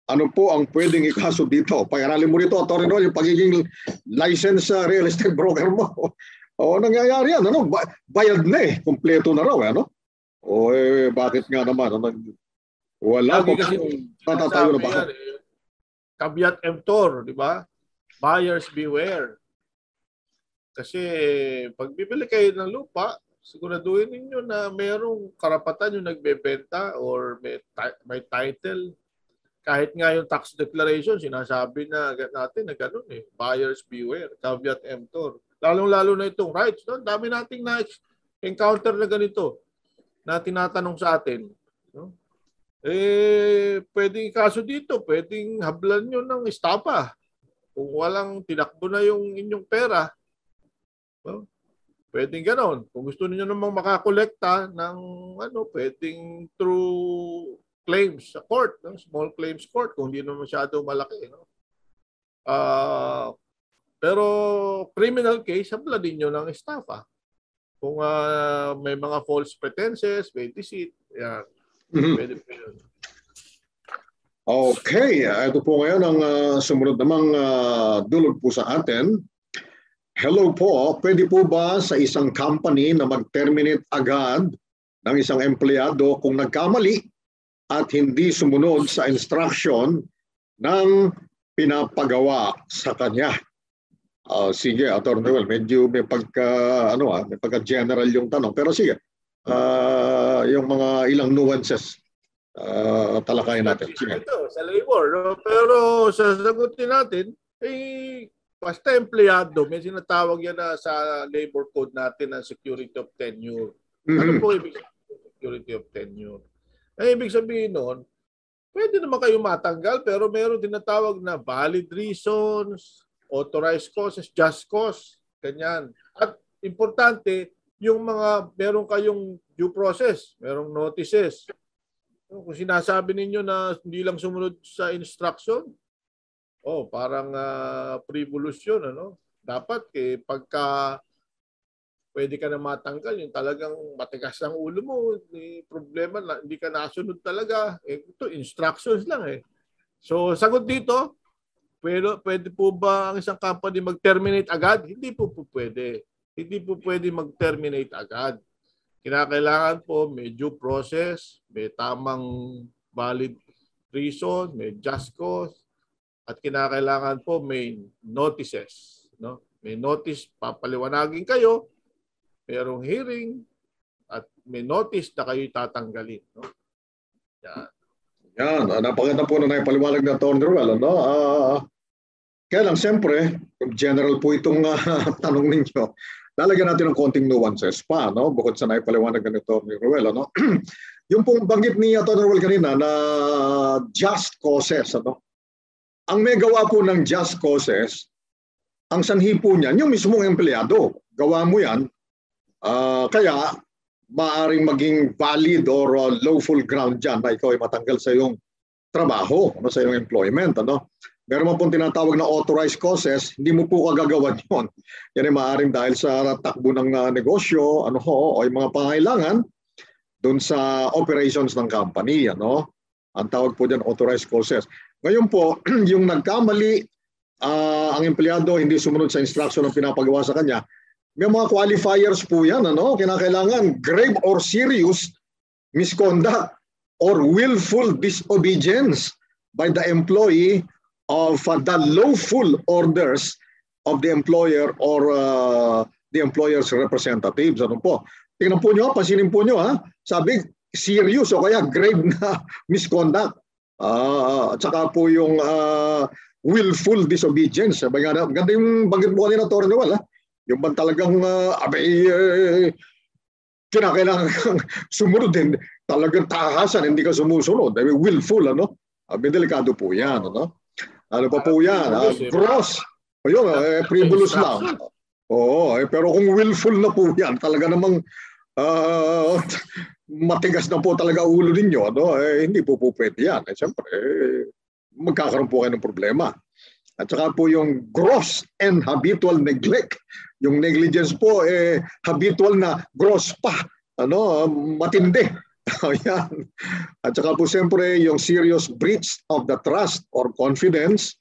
Ano po ang pwedeng ikaso dito? Pag-aralin mo rito, Atty. Ruel, yung pagiging license real estate broker mo. O nangyayari yan, ano? Bayad na eh. Kompleto na raw, ano? O bakit nga naman? Ano? Wala po natatayo na bahay. Caveat emptor, di ba? Buyers beware. Kasi pag bibili kayo ng lupa, siguraduhin ninyo na mayroong karapatan yung nagbebenta or may title. Kahit nga yung tax declaration, sinasabi na natin na gano'n eh. Buyers beware. Caveat emptor. Lalong-lalo na itong rights. No? Dami nating na-encounter na ganito na tinatanong sa atin. No? Pwedeng kaso dito, pwedeng hablan nyo ng estapa. Kung walang tinakbo na yung inyong pera, no? Pwedeng ganon. Kung gusto niyo namang makakolekta ng pwedeng through claims sa court, no? Small claims court, kung hindi naman masyado malaki. No? Pero criminal case, hablan niyo ng estafa. Kung may mga false pretenses, may deceit, yan. Pwede po yun. Okay, ito po ngayon ang sumunod namang dulog po sa atin. Hello po, pwede po ba sa isang company na mag-terminate agad ng isang empleyado kung nagkamali at hindi sumunod sa instruction ng pinapagawa sa kanya? Sige, Atty. Ruel, medyo may pagka-general yung tanong. Pero sige, yung mga ilang nuances talakayin natin. Ito, sa labor. No? Pero sasagutin natin, basta empleyado, may sinatawag yan na sa labor code natin na security of tenure. Ano po ibig sabihin security of tenure? Ibig sabihin nun, pwede naman kayo matanggal pero meron tinatawag na valid reasons, authorized causes, just cause, ganyan. At importante, yung meron kayong due process, merong notices. Kung sinasabi ninyo na hindi lang sumunod sa instruction, parang frivolous yun, ano? Dapat pagka pwede ka na matanggal, yung talagang matigas ang ulo mo, problema na hindi ka nasunod talaga. Ito, instructions lang eh. So, sagot dito, pwede po ba ang isang company mag-terminate agad? Hindi po pwede. Hindi po pwede mag-terminate agad. Kinakailangan po may due process, may tamang valid reason, may just cause, at kinakailangan po may notices. No? May notice, papaliwanagin kayo, mayroong hearing, at may notice na kayo tatanggalin. No? Yan, napaganda po na naipaliwanag na Atty. Ruel. Ano? Kaya lang, siyempre, general po itong tanong ninyo. Lalagyan natin ng konting nuances pa, no? Bukod sa naipaliwanag na Atty. Ruel. Ano? Yung pong banggit ni Atty. Ruel kanina na just causes. Ano? Ang may gawa po ng just causes, ang sanhi po niyan, yung mismong empleyado. Gawa mo yan, kaya maaaring maging valid or lawful ground dyan na ikaw ay matanggal sa iyong trabaho, sa iyong employment. Ano? Meron mo pong tinatawag na authorized causes, hindi mo po kagagawan yun. Yan ay maaaring dahil sa takbo ng negosyo, o yung mga pangailangan doon sa operations ng company. Ano? Ang tawag po dyan, authorized causes. Ngayon po, yung nagkamali, ang empleyado hindi sumunod sa instruction ng pinapagawa sa kanya, may mga qualifiers po yan. Ano? Kinakailangan grave or serious misconduct or willful disobedience by the employee of the lawful orders of the employer or the employer's representatives. Ano po? Tingnan po nyo, pansinin po nyo. Sabi, serious o kaya grave na misconduct. At saka po yung willful disobedience. Ganda yung banggit mo kanina, Atty. Ruel. Yung bang talagang kinakailangan kang sumunod din. Talagang takasan, hindi ka sumusunod. Willful, ano? Delikado po yan, ano? Ano pa po yan? Gross. Ayun, frivolous lang. Oo, pero kung willful na po yan, talaga namang matigas na po talaga ulo ninyo, ano? Hindi po pwede yan. Siyempre, magkakaroon po kayo ng problema. At saka po yung gross and habitual neglect. Yung negligence po, habitual na gross pa. Ano? Matindi. Ayan. At saka po siyempre yung serious breach of the trust or confidence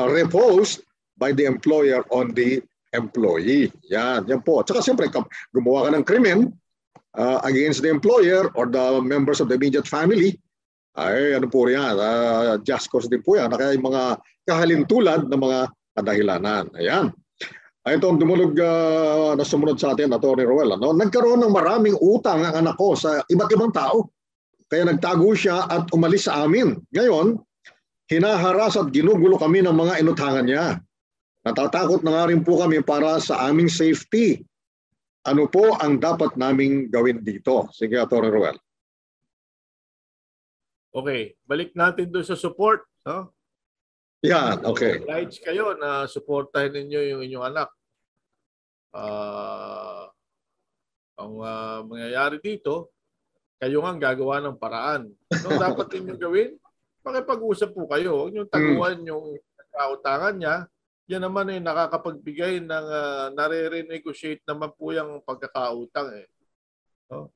reposed by the employer on the employee. Yan po. At saka siyempre gumawa ka ng krimen against the employer or the members of the immediate family, ay ano po yan, just cause din po yan. Kaya yung mga kahalintulad ng mga kadahilanan. Ayan. Ito ang dumulog na sumunod sa atin, Atty. Ruel. Ano? Nagkaroon ng maraming utang ang anak ko sa iba't ibang tao. Kaya nagtago siya at umalis sa amin. Ngayon, hinaharas at ginugulo kami ng mga inutangan niya. Natatakot na nga rin po kami para sa aming safety. Ano po ang dapat naming gawin dito? Sige, Atty. Ruel. Okay, balik natin doon sa support. No? Yan, okay. Obliged kayo na supportahin ninyo yung inyong anak. Ang mangyayari dito, kayo nga gagawa ng paraan. No, dapat ninyong gawin, makipag-usap po kayo. Huwag niyong taguan yung kautangan niya. Yan naman ay nakakapagbigay ng nare-renegotiate naman po yung pagkakautang. No?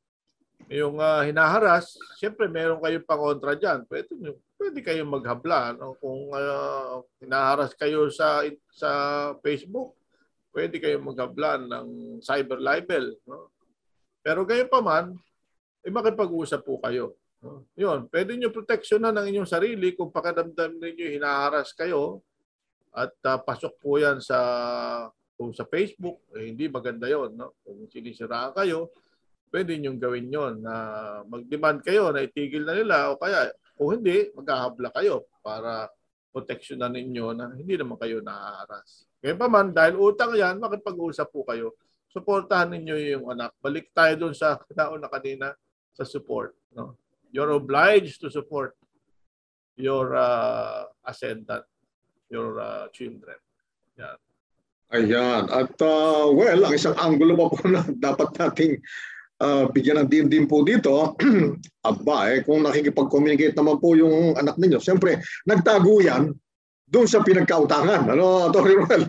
Yung hinaharas, siyempre meron kayong pangontra dyan. Pwede kayong maghabla. No? Kung hinaharas kayo sa Facebook, pwede kayong maghabla ng cyber libel. No? Pero gayon pa man, makipag-usap po kayo. No? Yun, pwede nyo proteksyonan ng inyong sarili kung pakadamdam ninyo hinaharas kayo at pasok po yan sa Facebook. Hindi maganda yon. No? Kung sinisiraan kayo, pwede niyong gawin yon na mag-demand kayo na itigil na nila o kaya kung hindi, maghahabla kayo para proteksyonan ninyo na hindi naman kayo naaaras. Kaya pa man, dahil utang yan, makipag-usap po kayo. Suportahan ninyo yung anak. Balik tayo doon sa nauna kanina sa support. No? You're obliged to support your ascendant, your children. Yan. Ayan. At well, ang isang anggulo pa po na dapat nating bigyan ng din po dito, kung nakikipag-communicate naman po yung anak ninyo, siyempre, nagtago yan doon sa pinagkautangan. Ano, Atty. Ruel?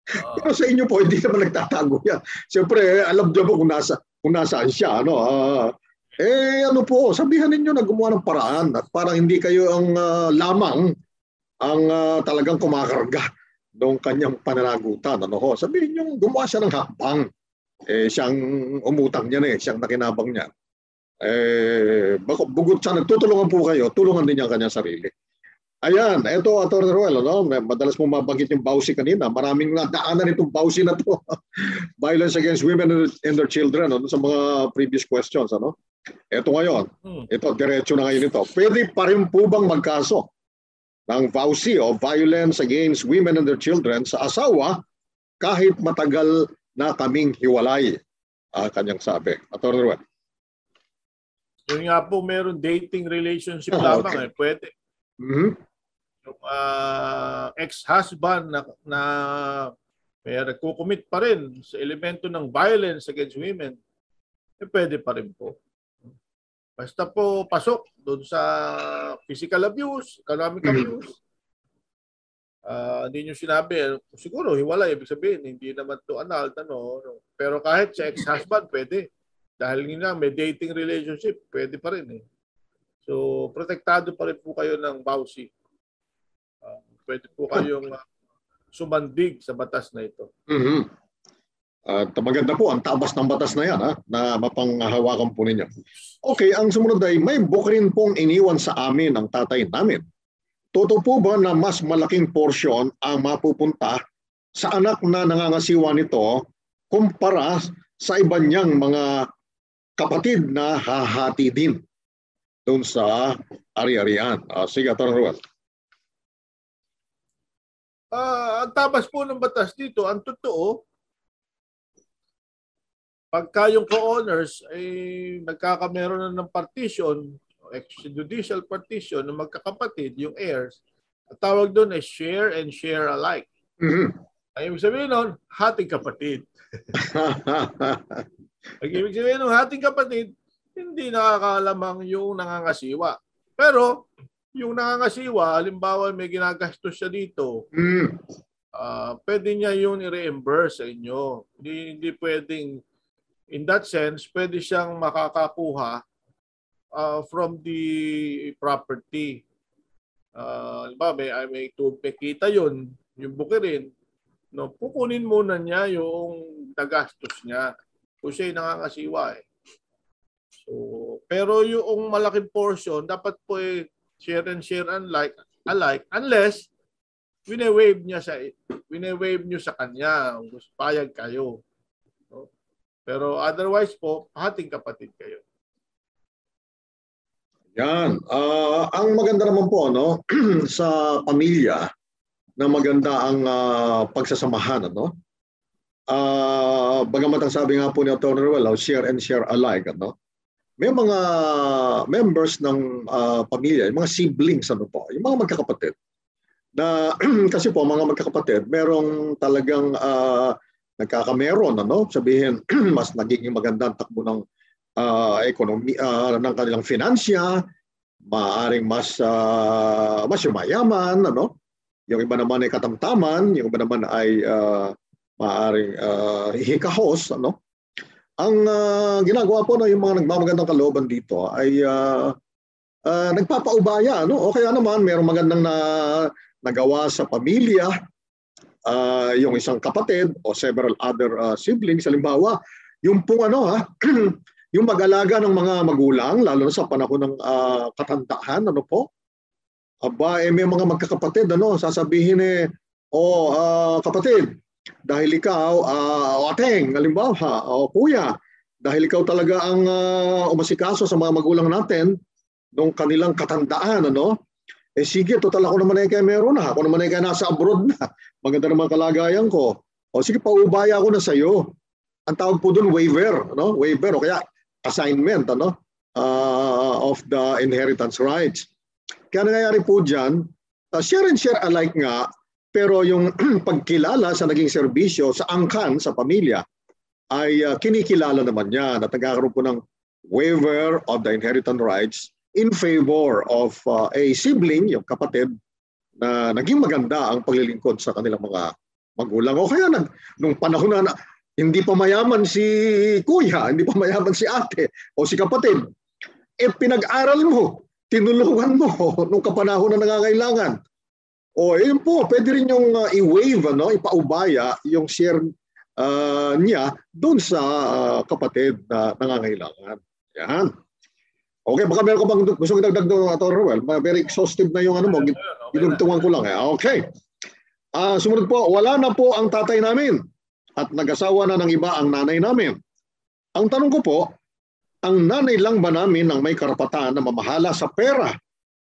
Pero sa inyo po, hindi naman nagtatago yan. Siyempre, alam niyo po kung nasaan siya. Ano, ano po, sabihan ninyo na gumawa ng paraan at parang hindi kayo ang lamang ang talagang kumakarga noong kanyang pananagutan. Ano ho? Sabihin niyo, gumawa siya ng hakbang. Siyang umutang niya siyang nakinabang niya. Bukod sa nagtutulungan po kayo, tulungan din niya ang kanyang sarili. Ayan, ito Atty. Ruel, madalas mo mabanggit yung BAUSI kanina. Maraming nadaanan itong BAUSI na to. Violence against women and their children, sa mga previous questions. Ito ngayon, ito, diretso na ngayon ito. Pwede pa rin po bang magkaso ng VAUSI o Violence Against Women and their Children sa asawa kahit matagal na kaming hiwalay, kanyang sabi. Atty. Ruel. Yun nga po, meron dating relationship lamang. Okay. Pwede. Mm-hmm. Yung ex-husband na may nagkukumit pa rin sa elemento ng violence against women, pwede pa rin po. Basta po pasok doon sa physical abuse, economic abuse. Hindi nyo sinabi, siguro hiwalay, ibig sabihin, hindi naman to annulled, pero kahit sa ex-husband, pwede. Dahil nga may dating relationship, pwede pa rin. So, protektado pa rin po kayo ng BAUSI. Pwede po kayong sumandig sa batas na ito. Mm-hmm. At maganda po, ang tabas ng batas na yan, na mapanghawakan po ninyo. Okay, ang sumunod ay may book rin pong iniwan sa amin ang tatay namin. Totoo po ba na mas malaking porsyon ang mapupunta sa anak na nangangasiwa nito kumpara sa iba niyang mga kapatid na hahati din doon sa ari-arian? Sige, Atty. Ruel. Ang tabas po ng batas dito, ang totoo, pagka yung co-owners ay nagkakameron na ng partition, extrajudicial partition ng magkakapatid, yung heirs, ang tawag doon ay share and share alike. Mm-hmm. Ay ibig sabihin nun, hating kapatid. Ang ibig sabihin nun, hating kapatid, hindi nakakalamang yung nangangasiwa. Pero, yung nangangasiwa, halimbawa may ginagastos siya dito, pwede niya yun i-reimburse sa inyo. Hindi pwedeng, in that sense, pwede siyang makakakuha from the property. May kita yun, yung bukirin, pukunin muna niya yung nagastos niya kung siya'y nangangasiwa. So, pero yung malaking portion, dapat po share and share alike unless wine-waive nyo sa kanya, payag kayo. Pero otherwise po, hating kapatid kayo. Yan. Ang maganda naman po sa pamilya na maganda ang pagsasamahan. Bagamat ang sabi nga po ni Atty. Ruel, share and share alike. May mga members ng pamilya, yung mga siblings, yung mga magkakapatid. Na, kasi po, mga magkakapatid, merong talagang nagkakameron, sabihin, mas nagiging maganda ang takbo ng ekonomi, ng kanilang finansya, maaaring mas yumayaman, yung iba naman ay katamtaman, yung iba naman ay maaaring hikahos, Ang ginagawa po yung mga nagmamagandang kalooban dito ay nagpapaubaya, o kaya naman mayroong magandang nagawa sa pamilya, yung isang kapatid o several other siblings, halimbawa, yung pong yung mag-alaga ng mga magulang, lalo na sa panahon ng katandaan, may mga magkakapatid, sasabihin kapatid, dahil ikaw, ateng, halimbawa, o kuya, dahil ikaw talaga ang umasikaso sa mga magulang natin nung kanilang katandaan, ano? Sige, total ako naman ay kaya meron na. Ako naman ay kaya nasa abroad na. Maganda naman kalagayan ko. O sige, paubaya ko na sa iyo. Ang tawag po doon waiver, no? Waiver o kaya assignment, ano? Of the inheritance rights. Kaya nangyayari po diyan, share and share alike nga, pero yung pagkilala sa naging serbisyo sa angkan sa pamilya ay kinikilala naman niya at nagkakaroon po ng waiver of the inheritance rights in favor of a sibling, yung kapatid, na naging maganda ang paglilingkod sa kanilang mga magulang. O kaya nung panahon na hindi pa mayaman si kuya, hindi pa mayaman si ate o si kapatid, pinag-aral mo, tinulungan mo nung kapanahon na nangangailangan. O yun po, pwede rin yung i-waive, no? Ipaubaya yung share niya doon sa kapatid na nangangailangan. Yan. Okay, baka meron ka bang gusto kong dagdag doon, Atty. Ruel? Very exhaustive na yung ano mo. Ginugtungan ko lang. Okay. Sumunod po, wala na po ang tatay namin at nag-asawa na ng iba ang nanay namin. Ang tanong ko po, ang nanay lang ba namin ang may karapatan na mamahala sa pera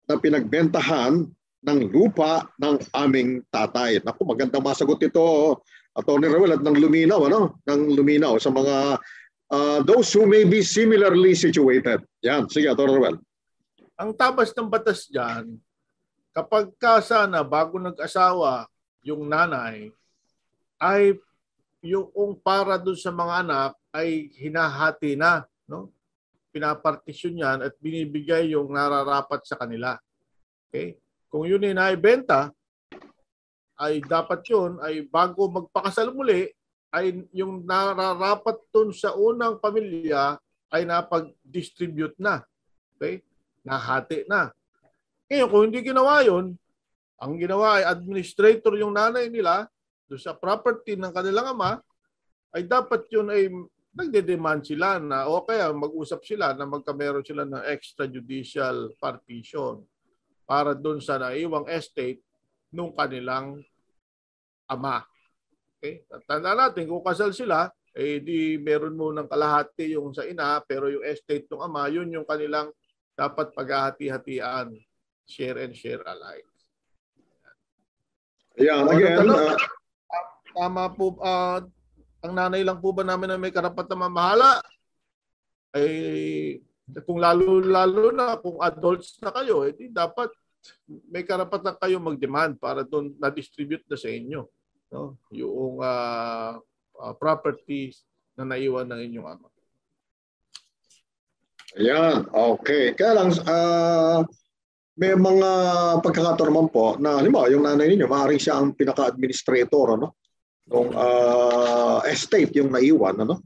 na pinagbentahan ng lupa ng aming tatay? Naku, magandang masagot ito, Atty. Ruel, at ng luminaw, ano? Ng luminaw sa mga those who may be similarly situated. Yan, sige, Atty. Ruel. Ang tabas ng batas dyan, kapag sana bago nag-asawa yung nanay, ay yung para doon sa mga anak ay hinahati na, no? Pinapartisyon yan at binibigay yung nararapat sa kanila. Okay? Kung yun ay naibenta, ay dapat yun ay bago magpakasal muli, ay yung nararapat dun sa unang pamilya ay napag-distribute na. Okay? Nahati na. Ngayon, kung hindi ginawa yun, ang ginawa ay administrator yung nanay nila doon sa property ng kanilang ama, ay dapat yun ay nagde-demand sila na o kaya mag-usap sila na magkameron sila ng extrajudicial partition para doon sa naiwang estate nung kanilang ama. Okay? Tanda natin, kung kasal sila, di meron mo ng kalahati yung sa ina, pero yung estate ng ama, yun yung kanilang dapat paghahati-hatian. Share and share alike. Yeah, again, tama po, ang nanay lang po ba namin na may karapat na mamahala? Ay, kung lalo na, kung adults na kayo, di dapat may karapatan kayo mag-demand para doon na-distribute na sa inyo, no? Yung properties na naiwan ng inyong ama. Ayan, okay. Kaya lang, may mga pagkakataon naman po na, halimbawa, yung nanay ninyo, maaaring siya ang pinaka-administrator, ano? Nung estate yung naiwan, ano?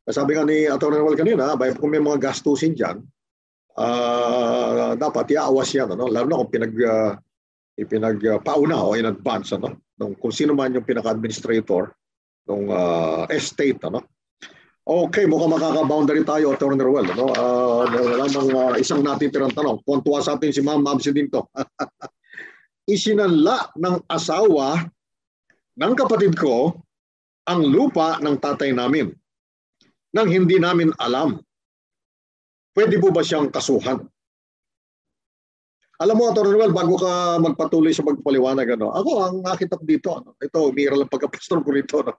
Sabi nga ni Atty. Ruel kanina, kung may mga gastusin dyan, dapat iaawas yan, ano? Lalo na kung pinagpauna o in advance, ano? Kung sino man yung pinaka-administrator ng estate, ano? Okay, mukhang makaka-boundary tayo, Atty. Ruel, ano? Lamang isang natitirang tanong. Tuwa sa atin si Ma'am Mabsi Dinto. Isinanla ng asawa ng kapatid ko ang lupa ng tatay namin nang hindi namin alam. Pwede po ba siyang kasuhan? Alam mo, Atty. Ruel, bago ka magpatuloy sa magpaliwanag, ano, ako ang nakitap dito. Ano, ito, umiiral ang pagkapastor ko rito. Ano,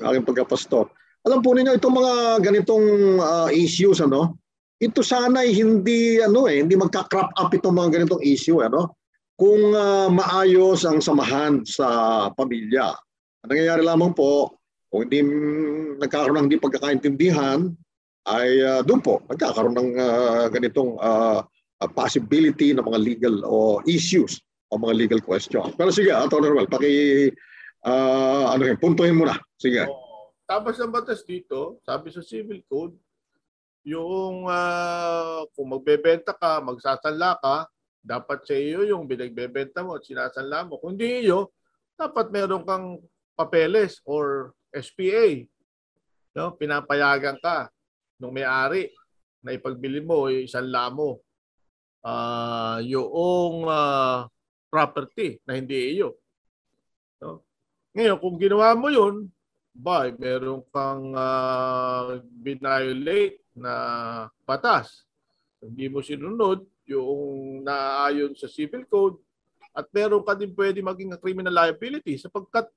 aking pagkapastor. Alam po ninyo, itong mga ganitong issues, ano, ito sana'y hindi, hindi magka-crop up itong mga ganitong issue, ano, kung maayos ang samahan sa pamilya. Ang nangyayari lamang po, kung hindi nagkakaroon ng hindi pagkakaintindihan, ay doon po nagkakaroon ng ganitong possibility ng mga legal o issues o mga legal questions. Pero sige, Atty. Ruel, puntuhin mo na. Sige. Tapos ng batas dito, sabi sa Civil Code, yung kung magbebenta ka, magsasanla ka, dapat sa iyo yung binagbebenta mo at sinasanla mo. Kung hindi iyo, dapat meron kang papeles or SPA. No? Pinapayagan ka nung may-ari na ipagbili mo, isanla mo yung property na hindi iyo. No? Ngayon, kung ginawa mo yun, meron kang binayolate na batas. Hindi mo sinunod yung naayon sa civil code at meron ka din pwede maging criminal liability sapagkat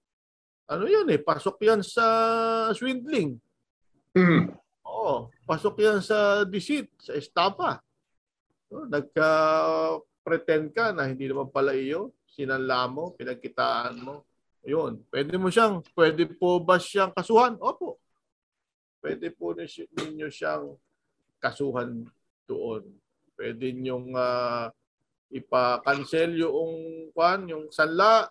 pasok yan sa swindling. Oo, pasok yan sa deceit, sa estafa. Nagka-pretend ka na hindi naman pala iyo, sinanla mo, pinagkitaan mo. Ayun, pwede po ba siyang kasuhan? Opo. Pwede po ninyo siyang kasuhan doon. Pwede niyong ipa-cancel yung sanla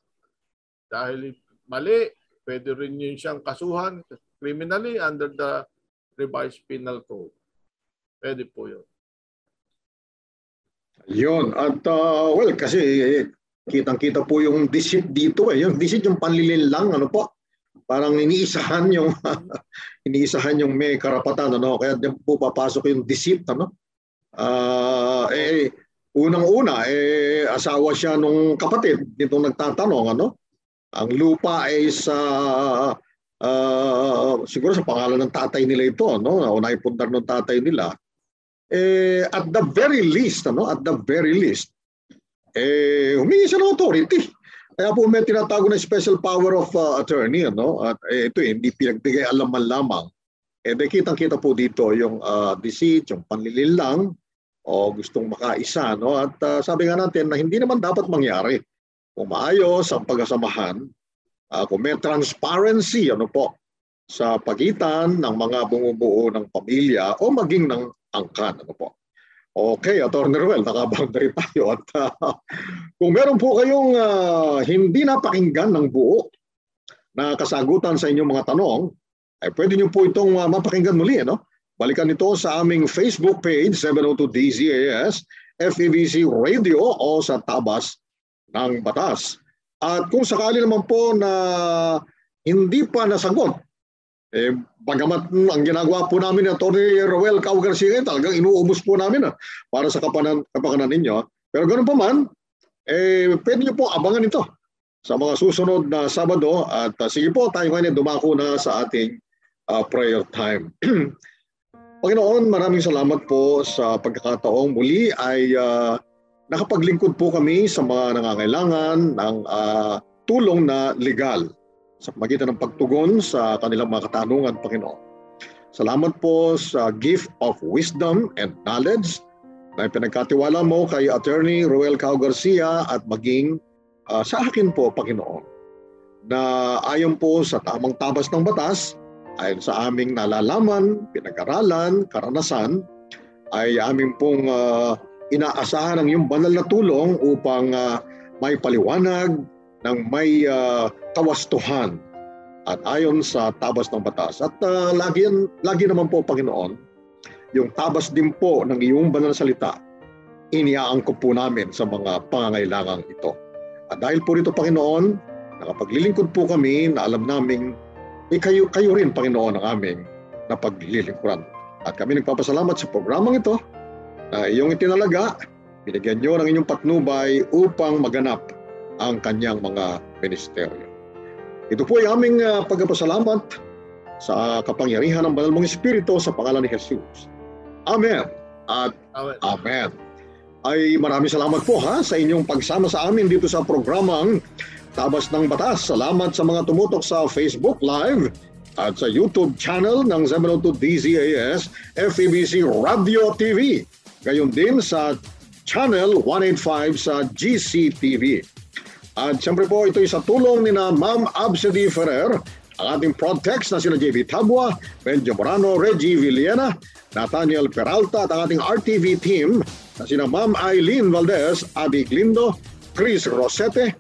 dahil mali. Pwede rin niyo siyang kasuhan criminally under the revised penal code. Pwede po yun. Yun. At kasi kitang-kita po yung deceit dito. Yung deceit, yung panlilin lang, parang iniisahan yung may karapatan, kaya diyan po papasok yung deceit, unang-una asawa siya nung kapatid nitong nagtatanong, ang lupa ay siguro sa pangalan ng tatay nila ito, naunay pundar ng tatay nila. At the very least, humingi siya ng authority. Kaya po may tinatago na special power of attorney, at ito hindi pinagbigay alaman lamang. Kitang-kita po dito yung deceit, yung panlililang o gustong makaisa, at sabi nga natin na hindi naman dapat mangyari. Kung maayos ang pagkasamahan, kung may transparency, sa pagitan ng mga bumubuo ng pamilya o maging ng angkan, Okay, Atty. Ruel, naka-boundary tayo. At kung meron po kayong hindi napakinggan ng buo na kasagutan sa inyong mga tanong, ay pwede nyo po itong mapakinggan muli. Balikan ito sa aming Facebook page, 702 DZAS, FEBC Radio o sa Tabas ng Batas. At kung sakali naman po na hindi pa nasagot, bagamat ang ginagawa po namin ni Atty. Roel Cao Garcia, talagang inuubos po namin para sa kapakanan ninyo. Pero ganoon pa man, pwede nyo po abangan ito sa mga susunod na Sabado. At sige po, tayo ngayon dumako na sa ating prayer time. Panginoon, maraming salamat po sa pagkakataong muli ay nakapaglingkod po kami sa mga nangangailangan ng tulong na legal sa pagitan ng pagtugon sa kanilang mga katanungan, Panginoon. Salamat po sa gift of wisdom and knowledge na pinagkatiwala mo kay Atty. Roel Cao Garcia at maging sa akin po, Panginoon, na ayon po sa tamang tabas ng batas, ayon sa aming nalalaman, pinag-aralan, karanasan, ay aming pong inaasahan ang iyong banal na tulong upang may paliwanag ng may kawastuhan at ayon sa tabas ng batas. At lagi naman po, Panginoon, yung tabas din po ng iyong banal na salita, iniaangkop po namin sa mga pangangailangang ito. At dahil po rito, Panginoon, nakapaglilingkod po kami na alam namin kayo rin, Panginoon, ang aming napaglilingkuran. At kami nagpapasalamat sa programang ito na iyong itinalaga, binigyan niyo ng inyong patnubay upang maganap ang kanyang mga ministeryo. Ito po ay aming pagpapasalamat sa kapangyarihan ng banal mong Espiritu sa pangalan ni Jesus. Amen at Amen. Ay maraming salamat po sa inyong pagsama sa amin dito sa programang Tabas ng Batas. Salamat sa mga tumutok sa Facebook Live at sa YouTube channel ng 702 DZAS FEBC Radio TV. Gayon din sa channel 185 sa GCTV. At siyempre po ito sa tulong ni na Ma'am Absedy Ferrer, ang ating ProdText na sina JV Tabua, Benjo Morano, Reggie Villena, Nathaniel Peralta at ang ating RTV team na sina Ma'am Eileen Valdez, Abby Glindo, Chris Rosete,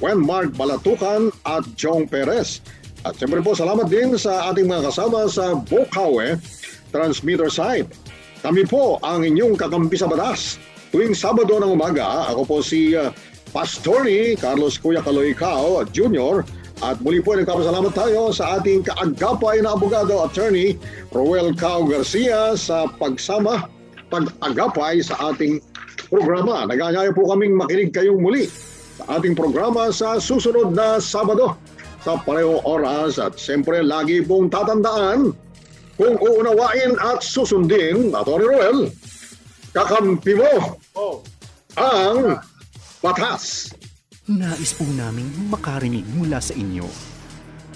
Mark Balatukan at Jong Perez. At siyempre po salamat din sa ating mga kasama sa Bokawe Transmitter site. Kami po ang inyong kakampi sa batas. Tuwing Sabado ng umaga, ako po si Pastor Carlos Kuya Kaloy Cao Jr. At muli po nagpapasalamat tayo sa ating kaagapay na abogado, Attorney Roel Cao Garcia sa pag-agapay sa ating programa. Nag-aanyaya po kaming makinig kayong muli sa ating programa sa susunod na Sabado. basta parehong oras at siyempre lagi pong tatandaan kung uunawain at susundin, Atty. Roel, kakampi mo ang batas. Nais po naming makarinig mula sa inyo.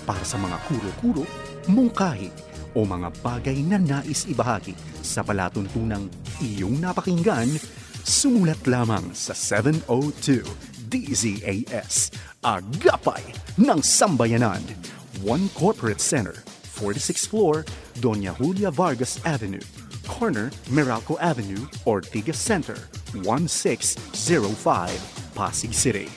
Para sa mga kuro-kuro, mungkahi, o mga bagay na nais ibahagi sa palatuntunang iyong napakinggan, sumulat lamang sa 702 DZAS, Agapay ng Sambayanan. 1 Corporate Center, 46th floor, Doña Julia Vargas Avenue, corner Meralco Avenue, Ortigas Center, 1605, Pasig City.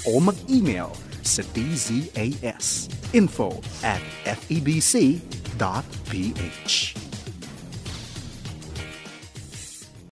O mag-email sa dzas info@febc.ph.